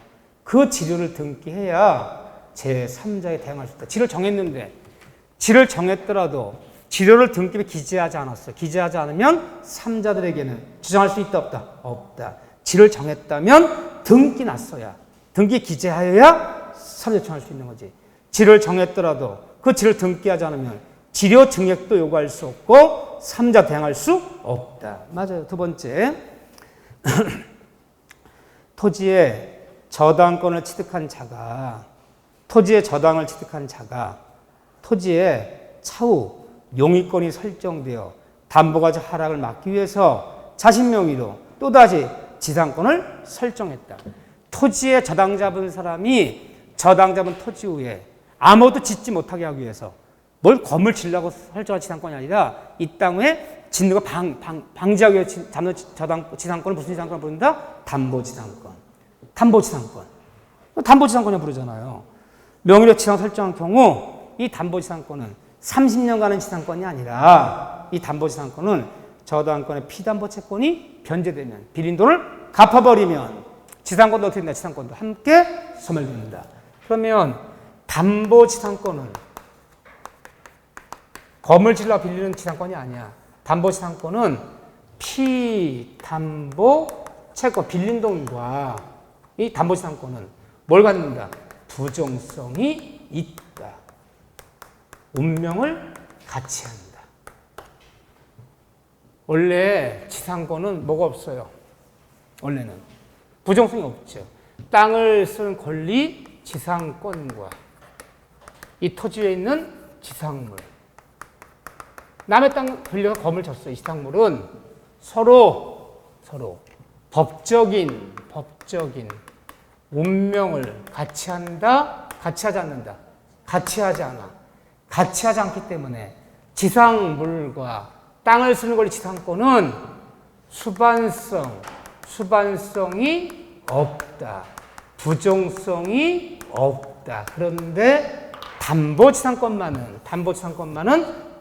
A: 그 지료를 등기해야 제3자에 대응할 수 있다. 지료를 정했는데 지료를 정했더라도 지료를 등기에 기재하지 않았어요. 기재하지 않으면 3자들에게는 주장할 수 있다 없다? 없다. 지료를 정했다면 등기 났어야 등기 기재하여야 3자 요청할 수 있는 거지. 지료를 정했더라도 그 지료를 등기하지 않으면 지료 증액도 요구할 수 없고 3자 대항할 수 없다. 맞아요. 두 번째. 토지의 저당권을 취득한 자가 토지의 저당을 취득한 자가 토지에 차후 용의권이 설정되어 담보가치 하락을 막기 위해서 자신 명의로 또다시 지상권을 설정했다. 토지에 저당 잡은 사람이 저당 잡은 토지 후에 아무것도 짓지 못하게 하기 위해서 뭘 건물 지으려고 설정한 지상권이 아니라 이 땅에 짓는 거 방지하기 위해 잡는 지상권을 무슨 지상권을 부른다? 담보지상권. 담보지상권. 담보지상권이라고 부르잖아요. 명의로 지상 설정한 경우 이 담보지상권은 30년간은 지상권이 아니라 이 담보지상권은 저당권의 피담보채권이 변제되면 빌린 돈을 갚아버리면 지상권도 어떻게 된다? 지상권도 함께 소멸됩니다. 그러면 담보지상권은 건물질러 빌리는 지상권이 아니야. 담보지상권은 피담보채권 빌린 돈과 이 담보지상권은 뭘 갖는다? 부정성이 있다. 운명을 같이 한다. 원래 지상권은 뭐가 없어요? 원래는 부정성이 없죠. 땅을 쓰는 권리 지상권과 이 토지 위에 있는 지상물, 남의 땅 빌려서 건물 졌어요. 이 지상물은 서로 법적인 운명을 같이 한다, 같이 하지 않는다. 같이 하지 않아. 같이 하지 않기 때문에 지상물과 땅을 쓰는 권리 지상권은 수반성이 없다. 부정성이 없다. 그런데 담보지상권만은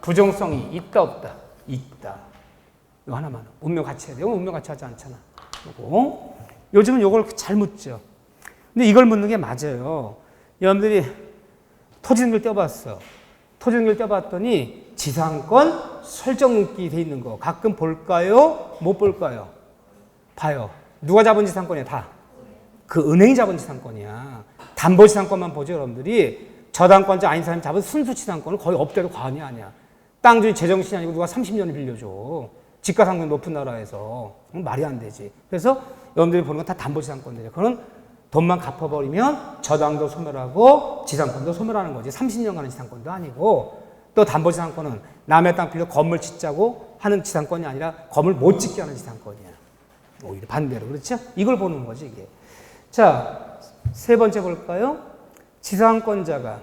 A: 부정성이 있다, 없다? 있다. 이거 하나만. 운명 같이 해야 돼요. 운명 같이 하지 않잖아. 요거. 요즘은 요걸 잘 묻죠. 근데 이걸 묻는 게 맞아요. 여러분들이 토지 등기를 떼어봤어. 토지 등기를 떼어봤더니 지상권 설정 등기 돼 있는 거 가끔 볼까요? 못 볼까요? 봐요. 누가 잡은 지상권이야? 다. 그 은행이 잡은 지상권이야. 담보지상권만 보죠, 여러분들이. 저당권자 아닌 사람이 잡은 순수 지상권은 거의 없대도 과언이 아니야. 땅 주인 제정신이 아니고 누가 30년을 빌려줘. 지가상권 높은 나라에서. 말이 안 되지. 그래서 여러분들이 보는 건 다 담보지상권들이에요. 그건 돈만 갚아버리면 저당도 소멸하고 지상권도 소멸하는 거지. 30년간의 지상권도 아니고, 또 담보지상권은 남의 땅 빌려 건물 짓자고 하는 지상권이 아니라 건물 못 짓게 하는 지상권이야. 오히려 반대로. 그렇죠? 이걸 보는 거지, 이게. 자, 세 번째 볼까요? 지상권자가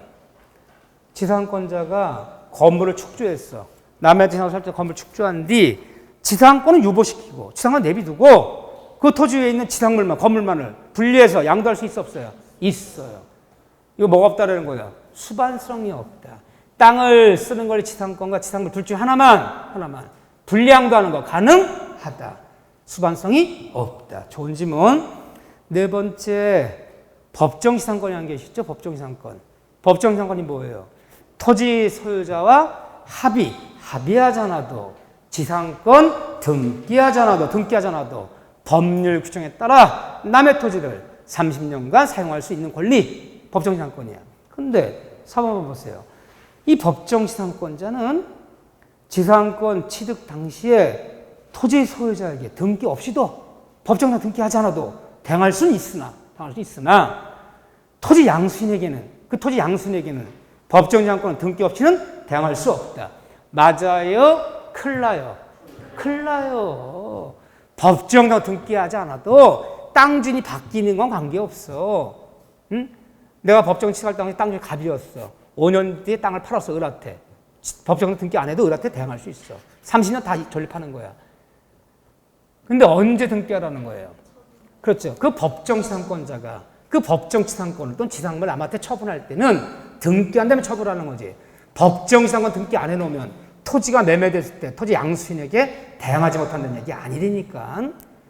A: 건물을 축조했어. 남의 지상을 살 때 건물 축조한 뒤 지상권은 유보시키고 지상권 내비두고 그 토지 위에 있는 지상물만, 건물만을 분리해서 양도할 수 있어, 없어요? 있어요. 이거 뭐가 없다라는 거야? 수반성이 없다. 땅을 쓰는 권리 지상권과 지상물 둘 중 하나만 분리양도하는 거 가능하다. 수반성이 없다. 좋은 질문. 네 번째, 법정지상권이라는 게 있죠. 법정지상권. 법정지상권이 뭐예요? 토지 소유자와 합의하지 않아도 지상권 등기하지 않아도 법률 규정에 따라 남의 토지를 30년간 사용할 수 있는 권리, 법정지상권이야. 근데 사범을 보세요. 이 법정지상권자는 지상권 취득 당시에 토지 소유자에게 등기 없이도 법정상 등기하지 않아도 당할 수는 있으나 토지 양수인에게는 법정지상권은 등기 없이는 당할 수 없다. 맞아요? 큰일 나요. 법정상 등기하지 않아도 땅 주인이 바뀌는 건 관계없어. 응? 내가 법정 취득할 당시 땅 주인이 갑이었어. 5년 뒤에 땅을 팔았어, 을한테. 법정상 등기 안 해도 을한테 대항할 수 있어. 30년 다 전립하는 거야. 근데 언제 등기하라는 거예요? 그렇죠. 그 법정지상권자가 그 법정지상권을 또는 지상물 남한테 처분할 때는 등기한 다음에 처분하는 거지. 법정지상권 등기 안 해놓으면 토지가 매매됐을 때 토지 양수인에게 대항하지 못한다는 얘기 아니니까.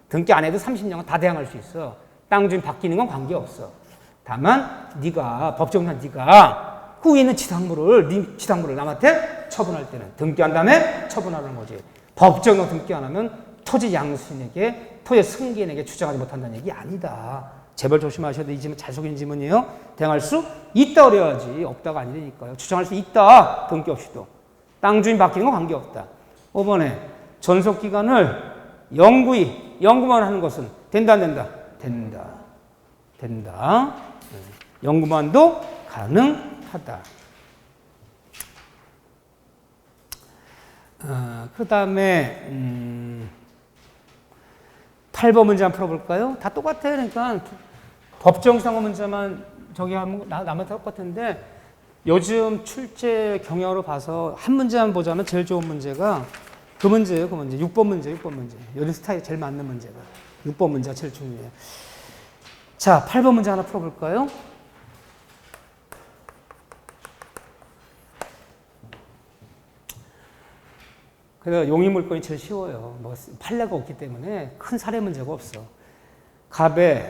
A: 등기 안 해도 30년은 다 대항할 수 있어. 땅 주인 바뀌는 건 관계없어. 다만 네가 그 위에 있는 지상물을 남한테 처분할 때는 등기한 다음에 처분하는 거지. 법정으로 등기 안 하면 토지 양수인에게, 토지 승계인에게 주장하지 못한다는 얘기 아니다. 제발 조심하셔야 돼. 이 질문 잘 속인 질문이에요. 대항할 수 있다 그래야지. 없다가 아니라니까요. 주장할 수 있다. 등기 없이도. 땅 주인 바뀌는 건 관계없다. 5번에 전속기간을 영구만 하는 것은 된다, 안 된다? 된다. 영구만도 가능하다. 그 다음에 8번 문제 한번 풀어볼까요? 다 똑같아요. 그러니까 법정지상권 문제만 저기 하면 나머지 똑같은데 요즘 출제 경향으로 봐서 한 문제만 보자면 제일 좋은 문제가 그 문제예요. 6번 문제. 요즘 스타일이 제일 맞는 문제가 6번 문제가 제일 중요해요. 자, 8번 문제 하나 풀어볼까요? 그래서 용의 물건이 제일 쉬워요. 뭐 판례가 없기 때문에 큰 사례 문제가 없어. 갑의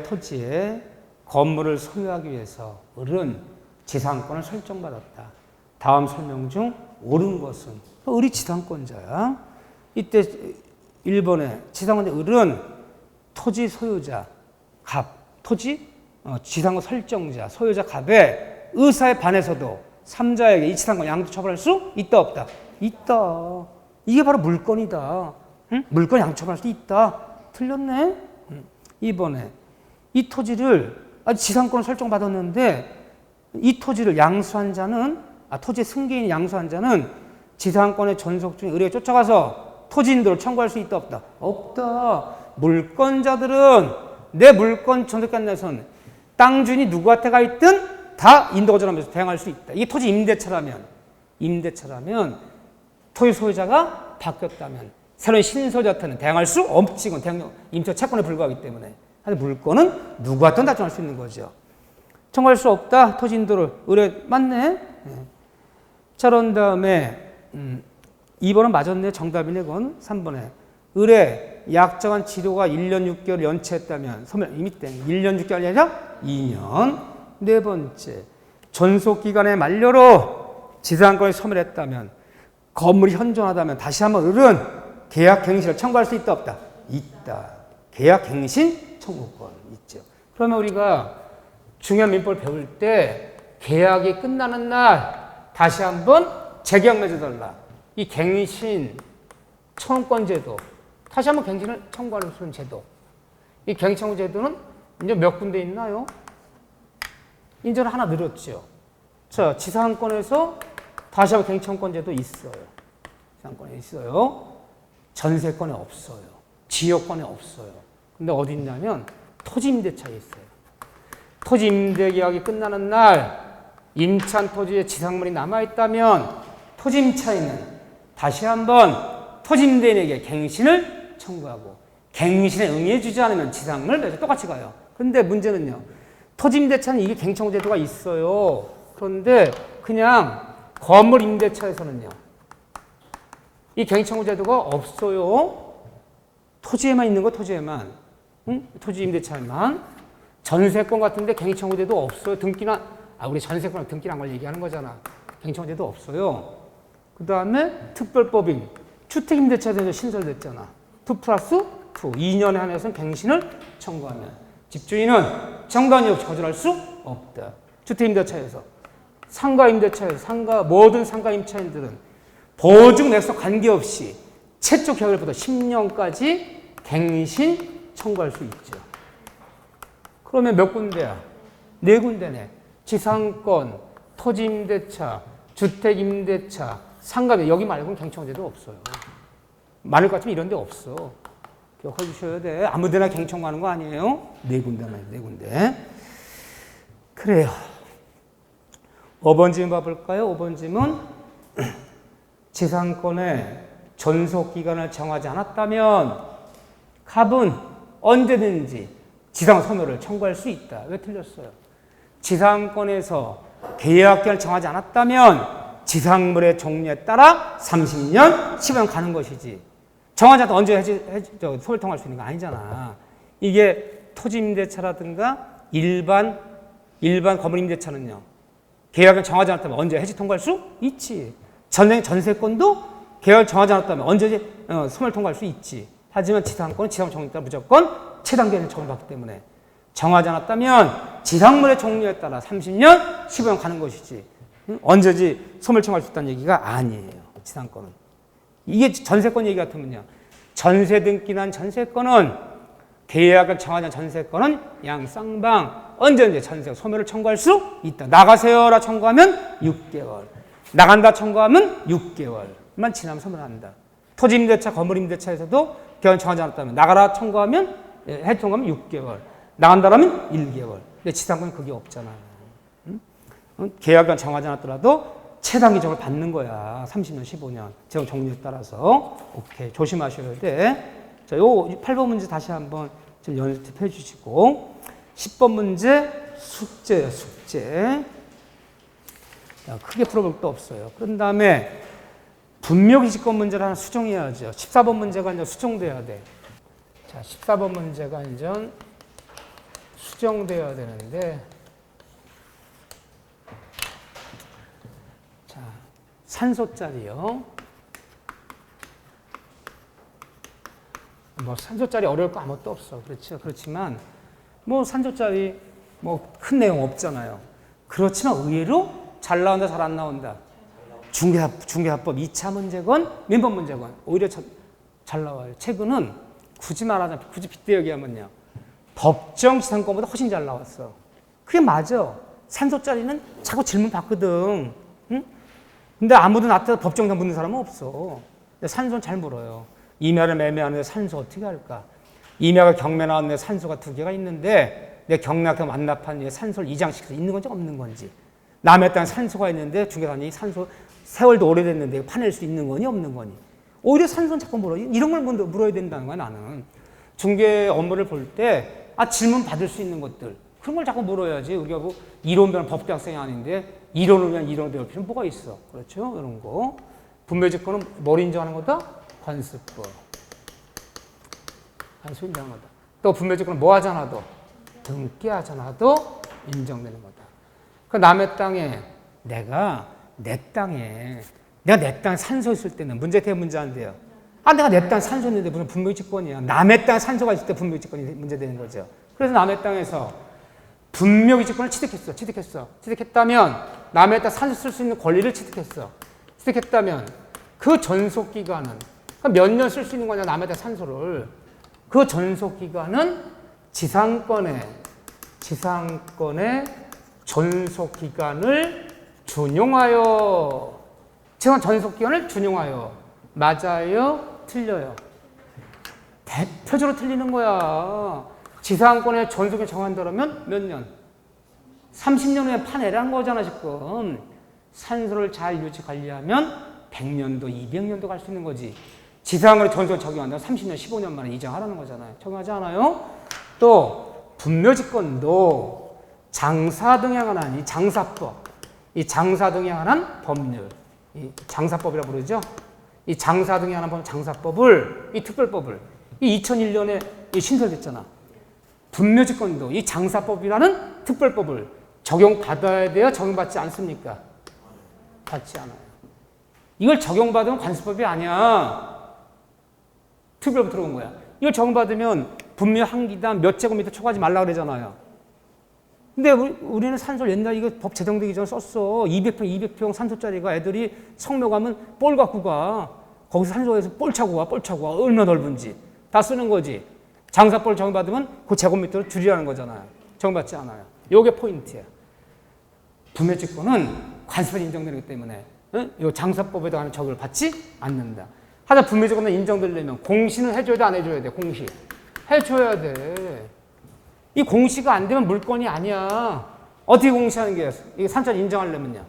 A: 토지에 건물을 소유하기 위해서 을은 지상권을 설정받았다. 다음 설명 중 옳은 것은 을이 지상권자야. 이때 1번에 지상권자 을은 토지 소유자 지상권 설정자 소유자 갑의 의사에 반해서도 3자에게 이 지상권 양도 처분할 수 있다 없다? 있다. 이게 바로 물건이다. 응? 물건 양도 처분할 수 있다. 틀렸네. 2번에 이 토지를 지상권을 설정받았는데 이 토지를 양수한 자는 토지 승계인이 양수한 자는 지상권의 전속 중에 의뢰에 쫓아가서 토지인도를 청구할 수 있다 없다? 없다. 물권자들은 내 물권 전속권 내선 땅 주인이 누구한테 가 있든 다 인도거절하면서 대항할 수 있다. 이게 토지 임대차라면 토지 소유자가 바뀌었다면 새로운 신소유자한테는 대항할 수 없지. 이건 대항 임차 채권에 불과하기 때문에. 하지만 물권은 누구한테나 다 청할 수 있는 거죠. 청구할 수 없다. 토지 인도를 의뢰 맞네. 네. 자, 그런 다음에 2번은 맞았네. 정답이네. 그건 3번에 의뢰 약정한 지료가 1년 6개월 연체했다면 소멸 이미 땡. 1년 6개월이 아니라 2년. 네 번째, 전속기간의 만료로 지상권이 소멸했다면 건물이 현존하다면 다시 한번 을은 계약갱신을 청구할 수 있다 없다? 있다. 계약갱신 청구권 있죠. 그러면 우리가 중요한 민법을 배울 때 계약이 끝나는 날 다시 한번 재계약 맺어달라. 이 갱신 청구권 제도, 다시 한번 갱신을 청구하는 제도. 이 갱신 청구 제도는 이제 몇 군데 있나요? 이제는 하나 늘었죠. 자, 지상권에서 다시 한번 갱청권제도 있어요. 지상권에 있어요. 전세권에 없어요. 지역권에 없어요. 근데 어디 있냐면 토지임대차에 있어요. 토지임대계약이 끝나는 날 임차한 토지에 지상물이 남아있다면 토지임차인은 다시 한번 토지임대인에게 갱신을 청구하고 갱신에 응해주지 않으면 지상물 매주 똑같이 가요. 근데 문제는요. 토지임대차는 이게 갱청제도가 있어요. 그런데 그냥 건물 임대차에서는요. 이 갱청제도가 없어요. 토지에만 있는 거 토지에만. 응? 토지임대차에만. 전세권 같은데 갱청제도 없어요. 등기나 우리 전세권은 등기란 걸 얘기하는 거잖아. 갱청제도 없어요. 그 다음에 특별법인 주택임대차에서 신설됐잖아. 2+2. 2년에 한해서는 갱신을 청구하면 집주인은 정당이 없이 거절할 수 없다. 주택임대차에서 상가임대차에서 모든 상가임차인들은 보증 내서 관계없이 최초 계약일부터 10년까지 갱신 청구할 수 있죠. 그러면 몇 군데야? 4군데네. 지상권, 토지임대차, 주택임대차, 상가임대 여기 말고는 갱청제도 없어요. 많을 것 같지만 이런 데 없어. 기억해 주셔야 돼. 아무 데나 갱청하는 거 아니에요? 4군데만, 4군데. 그래요. 5번 질문 봐볼까요? 5번 질문. 지상권의 전속기간을 정하지 않았다면 갑은 언제든지 지상 소멸을 청구할 수 있다. 왜 틀렸어요? 지상권에서 계약기간을 정하지 않았다면 지상물의 종류에 따라 30년, 10년 가는 것이지. 정하지 않다 언제 소멸 통할 수 있는 거 아니잖아. 이게 토지임대차라든가 일반 건물임대차는요. 계약을 정하지 않았다면 언제 해지 통과할 수 있지. 전세권도 계약을 정하지 않았다면 언제든지 소멸 통과할 수 있지. 하지만 지상권은 지상 종류에 따라 무조건 최단계를 처분받기 때문에 정하지 않았다면 지상물의 종류에 따라 30년, 15년 가는 것이지. 언제든지 소멸 청구할 수 있다는 얘기가 아니에요. 지상권은. 이게 전세권 얘기 같으면요. 전세 등기 난 전세권은 계약을 정하지 않은 전세권은 양쌍방 언제든지 전세 소멸을 청구할 수 있다. 나가세요라 청구하면 6개월. 나간다 청구하면 6개월만 지나면 소멸한다. 토지임대차, 건물임대차에서도 계약을 정하지 않았다면 나가라 청구하면 해지 통과하면 6개월. 나간다라면 1개월. 근데 지상권은 그게 없잖아요. 계약을 정하지 않았더라도 최단기적으로 받는 거야. 30년, 15년. 제공 종류에 따라서. 오케이. 조심하셔야 돼. 자, 요 8번 문제 다시 한번 좀 연습해 주시고. 10번 문제 숙제예요, 숙제. 자, 크게 풀어볼 것도 없어요. 그런 다음에 분묘기지권 문제를 하나 수정해야죠. 14번 문제가 이제 수정돼야 돼. 자, 14번 문제가 이제 수정돼야 되는데, 자, 산소짜리요. 뭐 산소짜리 어려울 거 아무것도 없어. 그렇죠. 그렇지만 뭐 산소짜리 뭐 큰 내용 없잖아요. 그렇지만 의외로 잘 나온다, 잘 안 나온다. 중개합법 2차 문제건 민법 문제건 오히려 잘 나와요. 최근은 굳이 말하자면, 굳이 빗대 얘기하면요, 법정 지상권보다 훨씬 잘 나왔어. 그게 맞아. 산소짜리는 자꾸 질문 받거든. 응? 근데 아무도 나한테 법정에서 묻는 사람은 없어. 근데 산소는 잘 물어요. 임야를 매매하는데 산소 어떻게 할까? 임야가 경매 나왔는데 산소가 2개가 있는데 내 경매학교 완납한 산소를 이장시켜서 있는 건지 없는 건지, 남의 땅에 산소가 있는데 중개사님이 산소 세월도 오래됐는데 파낼 수 있는 거니 없는 거니, 오히려 산소는 자꾸 물어요. 이런 걸 물어야 된다는 거야. 나는 중개 업무를 볼 때 질문 받을 수 있는 것들, 그런 걸 자꾸 물어야지. 우리가 뭐 이론 배우는 법대학생이 아닌데 이론을 위한 이론을 배울 필요는 뭐가 있어. 그렇죠? 이런 거. 분묘지권은 뭘 인정하는 거다? 관습법. 관습 인정하는 거다. 또 분묘지권은 뭐 하잖아도, 등기하잖아도 인정되는 거다. 그 남의 땅에 내가 내 땅에 산소 있을 때는 문제 안 돼요. 내가 내 땅에 산소 있는데 무슨 분묘지권이야. 남의 땅에 산소가 있을 때 분묘지권이 문제되는 거죠. 그래서 남의 땅에서 분묘지권을 취득했다면 남의 땅 산소 쓸 수 있는 권리를 취득했다면 그 전속기간은, 몇 년 쓸 수 있는 거냐, 남의 땅 산소를. 그 전속기간은 지상권의 전속기간을 준용하여. 전속기간을 준용하여. 맞아요? 틀려요? 대표적으로 틀리는 거야. 지상권의 전속기간 정한다면 몇 년? 30년 후에 파내라는 거잖아, 지금. 산소를 잘 유지 관리하면 100년도, 200년도 갈 수 있는 거지. 지상권의 전속을 적용한다면 30년, 15년 만에 이장하라는 거잖아요. 적용하지 않아요? 또 분묘지권도 장사 등에 관한 이 장사법, 이 장사 등에 관한 법률, 이 장사법이라고 부르죠. 이 장사 등에 관한 법, 장사법을, 이 특별법을, 이 2001년에 신설됐잖아. 분묘지권도 이 장사법이라는 특별법을 적용받아야 돼요? 적용받지 않습니까? 받지 않아요. 이걸 적용받으면 관습법이 아니야. 특별법 들어온 거야. 이걸 적용받으면 분묘 한 기당 몇 제곱미터 초과하지 말라 그러잖아요. 근데 우리는 산소를 옛날에 이거 법 제정되기 전에 썼어. 200평 산소짜리가 애들이 성묘 가면 볼 갖고 가. 거기서 산소에서 볼 차고 와. 얼마나 넓은지. 다 쓰는 거지. 장사법 적용받으면 그 제곱미터를 줄이라는 거잖아요. 적용받지 않아요. 요게 포인트야. 분묘지권은 관습이 인정되기 때문에 이 장사법에도 하는 적용을 받지 않는다. 하여튼 분묘지권은 인정되려면 공시는 해줘야 돼, 안 해줘야 돼? 공시. 해줘야 돼. 이 공시가 안 되면 물건이 아니야. 어떻게 공시하는 게 이게 산자를 인정하려면요.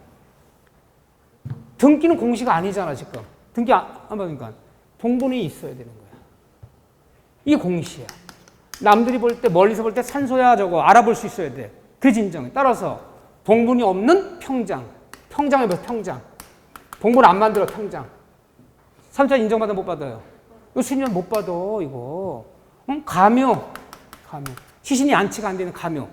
A: 등기는 공시가 아니잖아, 지금. 등기 안 받으니까 봉본이 있어야 되는 거야. 이게 공시야. 남들이 볼 때, 멀리서 볼 때 산소야 저거 알아볼 수 있어야 돼. 그래서 인정해. 따라서 봉본이 없는 평장에 뭐 평장. 봉본 안 만들어, 평장. 산자 인정받아 못 받아요? 이거 수리면 못 받아, 이거. 응? 가묘. 시신이 안치가 안 되는 가묘.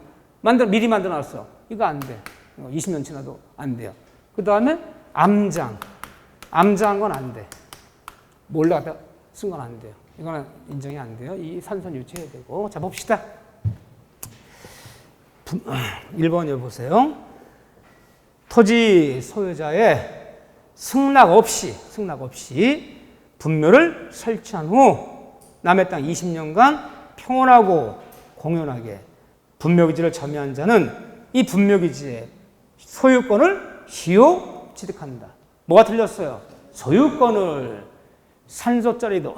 A: 미리 만들어 놨어. 이거 안 돼. 20년 지나도 안 돼요. 그 다음에 암장. 암장한 건 안 돼. 몰래 갖다 쓴 건 안 돼요. 이거는 인정이 안 돼요. 이 산소는 유지해야 되고. 자, 봅시다. 1번을 보세요. 토지 소유자의 승낙 없이 분묘를 설치한 후 남의 땅 20년간 평온하고 공연하게 분묘기지를 점유한 자는 이 분묘기지의 소유권을 시효 취득한다. 뭐가 틀렸어요? 소유권을. 산소짜리도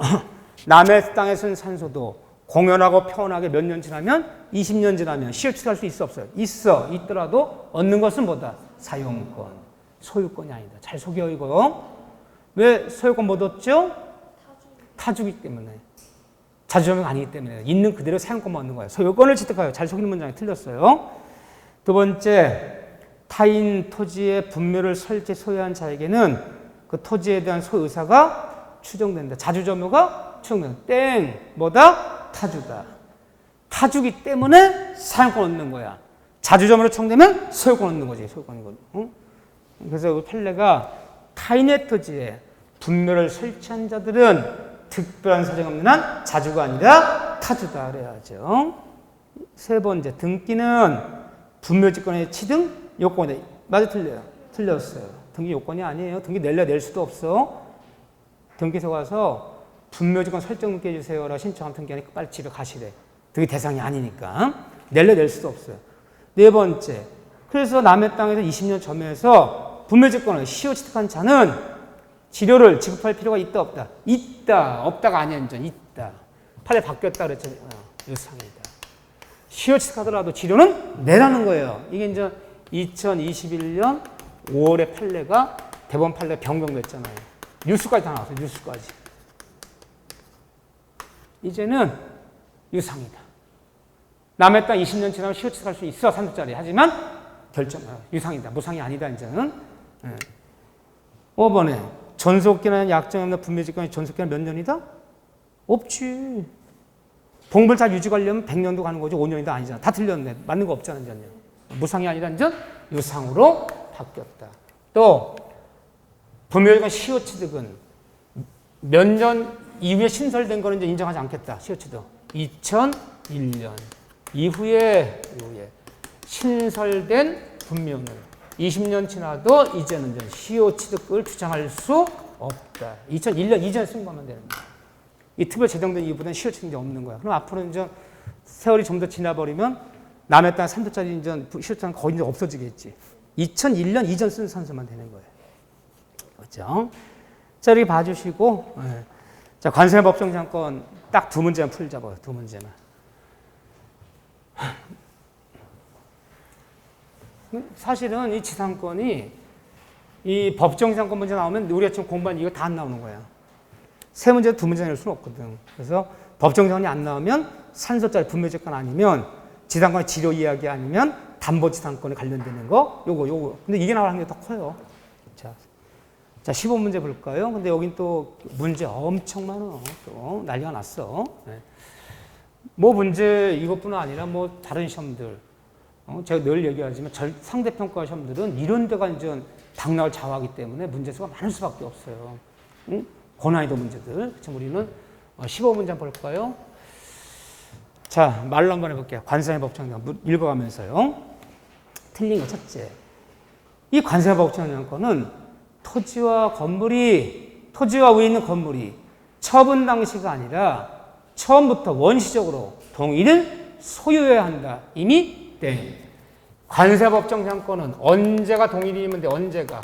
A: 남의 땅에 쓴 산소도 공연하고 평온하게 몇 년 지나면 20년 지나면 시효 취득할 수 있어 없어요? 있더라도 얻는 것은 뭐다? 사용권. 소유권이 아니다. 잘 속여 이거. 왜 소유권 못 얻죠? 타주기 때문에. 자주점유가 아니기 때문에 있는 그대로 사용권만 얻는 거예요. 소유권을 취득하여. 잘 속이는 문장이 틀렸어요. 두 번째, 타인 토지의 분묘를 설치 소유한 자에게는 그 토지에 대한 소유사가 추정된다. 자주점유가 추정된다. 땡. 뭐다? 타주다. 타주기 때문에 사용권 얻는 거야. 자주점유로 추정되면 소유권 얻는 거지. 소유권이거든. 응? 그래서 그 판례가 타인의 토지에 분묘를 설치한 자들은 특별한 사정이 없는 한 자주가 아니라 타주다 그래야죠. 세 번째, 등기는 분묘지권의 취등 요건이 맞아 틀려요? 틀렸어요. 등기 요건이 아니에요. 등기 낼 수도 없어. 등기소 가서 분묘지권 설정 등기 해주세요라고 신청하면 등기하니까 빨리 집에 가시래. 등기 대상이 아니니까. 낼 수도 없어요. 네 번째, 그래서 남의 땅에서 20년 점유해서 분묘지권을 시효 취득한 자는 지료를 지급할 필요가 있다 없다? 있다. 없다가 아니야. 이제 있다. 판례 바뀌었다 그랬잖아요. 유상이다. 시효 취득하더라도 지료는 내라는 거예요. 이게 이제 2021년 5월에 판례가 대법원 판례 변경됐잖아요. 뉴스까지 다 나왔어요. 뉴스까지. 이제는 유상이다. 남의 땅 20년 지나면 시효 취득할 수 있어. 3주짜리. 하지만 유상이다. 무상이 아니다. 이제는. 5번에 전속기는 약정이 없는 분묘지권의 전속기는 몇 년이다? 없지. 봉불 잘 유지하려면 100년도 가는 거지 5년이다 아니잖아. 다 틀렸네. 맞는 거 없잖아. 이제는. 무상이 아니라 이제 유상으로 바뀌었다. 또 분묘지권 시효 취득은 몇 년 이후에 신설된 거는 이제 인정하지 않겠다. 시효 취득. 2001년 이후에 신설된 분묘는 20년 지나도 이제는 시효 취득을 주장할 수 없다. 2001년 이전에 쓴 거면 되는 거야. 이 특별 제정된 이후부터는 시효 취득이 없는 거야. 그럼 앞으로 이제 세월이 좀 더 지나버리면 남의 땅 3도짜리 이제 시효 취득은 거의 이제 없어지겠지. 2001년 이전 쓴 선서만 되는 거예요. 그렇죠? 자, 이렇게 봐주시고, 자, 관세 법정지상권 딱 두 문제만 풀자고요. 두 문제만. 사실은 이 지상권이 이 법정지상권 문제 나오면 우리가 지금 공부한 이거 다 안 나오는 거야. 세 문제, 두 문제 낼 수는 없거든. 그래서 법정지상권이 안 나오면 산소짜리 분묘지권 아니면 지상권의 지료 이야기 아니면 담보지상권에 관련되는 거 요거. 근데 이게 나올 확률이 더 커요. 자, 15문제 볼까요? 근데 여긴 또 문제 엄청 많아. 또 난리가 났어. 뭐 문제 이것뿐 아니라 뭐 다른 시험들. 제가 늘 얘기하지만 상대평가 시험들은 이런 데가 이제 당락을 좌우하기 때문에 문제수가 많을 수밖에 없어요. 고난이도 문제들. 지금 우리는 15문제 한번 볼까요? 자, 말로 한번 해볼게요. 관세의 법정지상권 읽어가면서요. 틀린 거 첫째. 이 관세의 법정지상권은 토지와 위에 있는 건물이 처분 당시가 아니라 처음부터 원시적으로 동일을 소유해야 한다. 이미 땡. 관세법정지상권은 언제가 동일이면 언제가?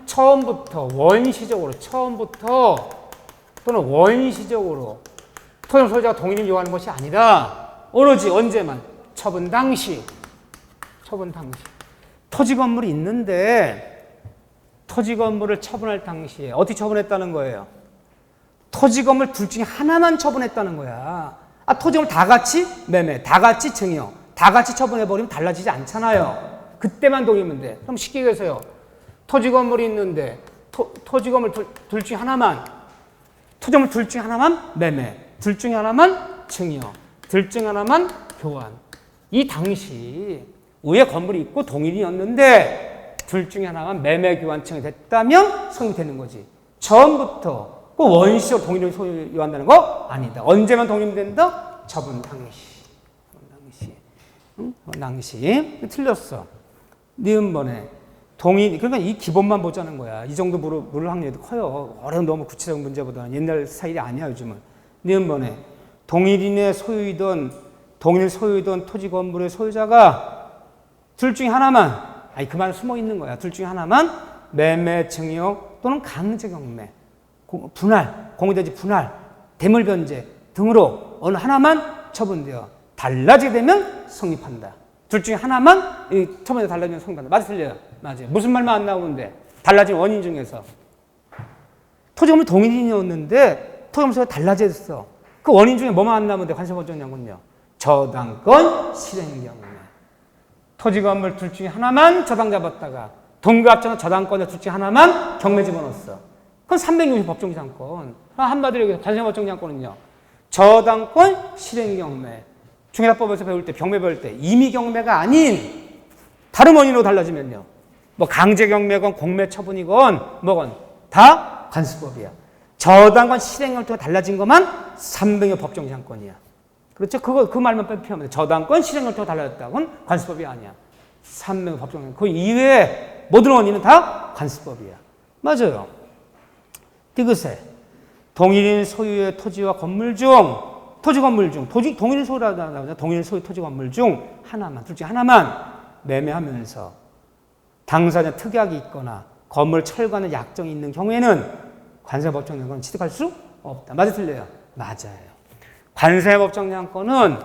A: 처음부터 또는 원시적으로 토지 소유자가 동일을 요하는 것이 아니라 오로지 언제만? 처분 당시. 토지 건물이 있는데 토지 건물을 처분할 당시에 어떻게 처분했다는 거예요? 토지 건물 둘 중에 하나만 처분했다는 거야. 토지 건물 다 같이 매매, 다 같이 증여, 다 같이 처분해버리면 달라지지 않잖아요. 그때만 동의면 돼. 그럼 쉽게 얘기해서요. 토지 건물이 있는데 토지 건물 둘 중에 하나만 토지 건물 둘 중에 하나만 매매, 둘 중에 하나만 증여, 둘 중에 하나만 교환. 이 당시 위에 건물이 있고 동일이었는데 둘 중에 하나만 매매 교환청이 됐다면 성립되는 거지. 처음부터 꼭 원시적으로 동일을 소유한다는 거 아니다. 언제만 독립된다? 처분 당시. 당시. 틀렸어. 니은번에 동일, 그러니까 이 기본만 보자는 거야. 이 정도 물을 확률이 커요. 어려운 너무 구체적인 문제보다는 옛날 스타일이 아니야, 요즘은. 니은번에 동일 소유이던 토지 건물의 소유자가 둘 중에 하나만 그 말은 숨어 있는 거야. 둘 중에 하나만 매매, 증여 또는 강제 경매, 분할, 공유대지 분할, 대물 변제 등으로 어느 하나만 처분되어 달라지게 되면 성립한다. 둘 중에 하나만 처분에 달라지면 성립한다. 맞아, 틀려요? 맞아요. 무슨 말만 안 나오는데 달라진 원인 중에서 토지 건물 동일인이었는데 토지 건물 소유가 달라졌어. 그 원인 중에 뭐만 안 나오면 돼? 관세법정지상권요. 저당권 실행 경매. 토지 건물 둘 중에 하나만 저당 잡았다가 동급합정은 저당권의 둘 중에 하나만 경매 집어넣었어. 그건 360 법정지상권. 한마디로 얘기해서 관세법정지상권은요. 저당권 실행경매. 중개사법에서 배울 때, 경매 배울 때 임의경매가 아닌 다른 원인으로 달라지면요. 뭐 강제경매건 공매처분이건 뭐건 다 관습법이야. 저당권 실행을 통해 달라진 것만 300여 법정지상권이야. 그렇죠? 그 말만 빼면 돼. 저당권 실행을 통해 달라졌다. 그건 관습법이 아니야. 300여 법정지상권. 그 이외에 모든 원인은 다 관습법이야. 맞아요. 디귿에 동일인 소유의 토지와 건물 중 동일인 소유라고 나오잖아. 동일인 소유 토지 건물 중 하나만, 둘 중에 하나만 매매하면서 당사자 특약이 있거나 건물 철거하는 약정이 있는 경우에는 관세법정지상권은 취득할 수 없다. 맞아, 틀려요? 맞아요. 관세법정지상권은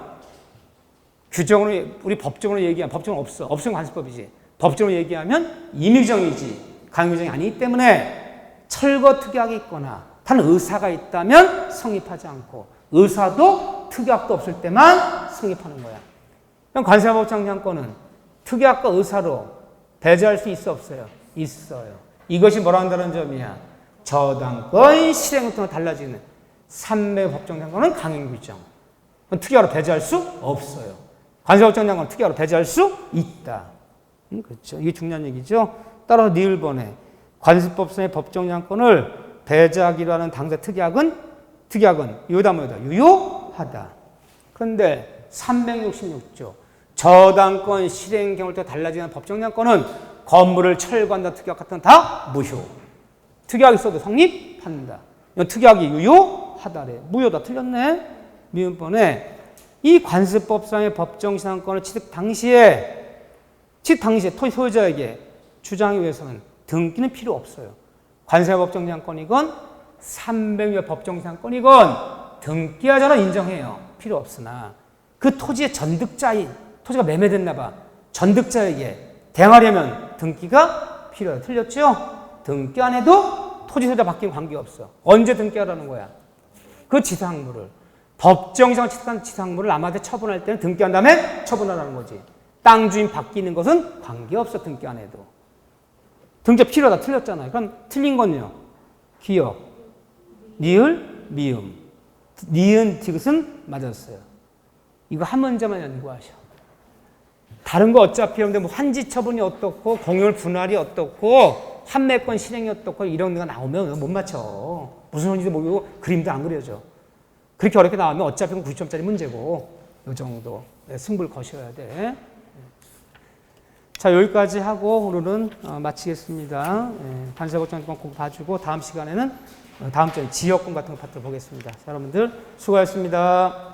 A: 규정으로, 우리 법적으로 얘기하면, 법적으로 없어. 없으면 관세법이지. 법적으로 얘기하면 임의규정이지 강요규정이 아니기 때문에 철거 특약이 있거나 단 의사가 있다면 성립하지 않고 의사도 특약도 없을 때만 성립하는 거야. 그럼 관세법정지상권은 특약과 의사로 배제할 수 있어 없어요? 있어요. 이것이 뭐라 한다는 점이야? 저당권 실행을 통해 달라지는 300 법정지상권은 강행규정. 특약으로 배제할 수 없어요. 관세법정지상권은 특약으로 배제할 수 있다. 그렇죠. 이게 중요한 얘기죠. 따라서 니을번에 관세법상의 법정지상권을 배제하기로 하는 당사 특약은 뭐다? 유효하다. 그런데 366조 저당권 실행 경우를 통해 달라지는 법정지상권은 건물을 철거한다 특약 같은 다 무효. 특약이 있어도 성립한다. 특약이 유효하다래. 무효다. 틀렸네. 미음번에 이 관세법상의 법정지상권을 취득 당시에 토지 소유자에게 주장하기 위해서는 등기는 필요 없어요. 관세법정지상권이건 300여 법정지상권이건 등기하자로 인정해요. 필요 없으나 그 토지의 전득자인, 토지가 매매됐나 봐. 전득자에게 대항하려면 등기가 필요해요. 틀렸죠? 등기 안 해도 토지 소유자 바뀌면 관계없어. 언제 등기하라는 거야? 그 지상물을. 법정지상권 취득한 지상물을 남한테 처분할 때는 등기한 다음에 처분하라는 거지. 땅 주인 바뀌는 것은 관계없어. 등기 안 해도. 등기가 필요하다. 틀렸잖아요. 그럼 틀린 건요. 기억, 니을, 미음. 니은, 디귿은 맞았어요. 이거 한 문제만 연구하셔. 다른 거 어차피 하는데 뭐 환지 처분이 어떻고 공유물 분할이 어떻고 환매권 실행이 어떻고 이런 거 나오면 못 맞춰. 무슨 소리인지 모르고 그림도 안 그려져. 그렇게 어렵게 나오면 어차피 90점짜리 문제고 이 정도 승부를 거셔야 돼. 자, 여기까지 하고 오늘은 마치겠습니다. 관세법정지상권 꼭 봐주고 다음 시간에는 다음 주에 지역권 같은 거 파트를 보겠습니다. 자, 여러분들 수고하셨습니다.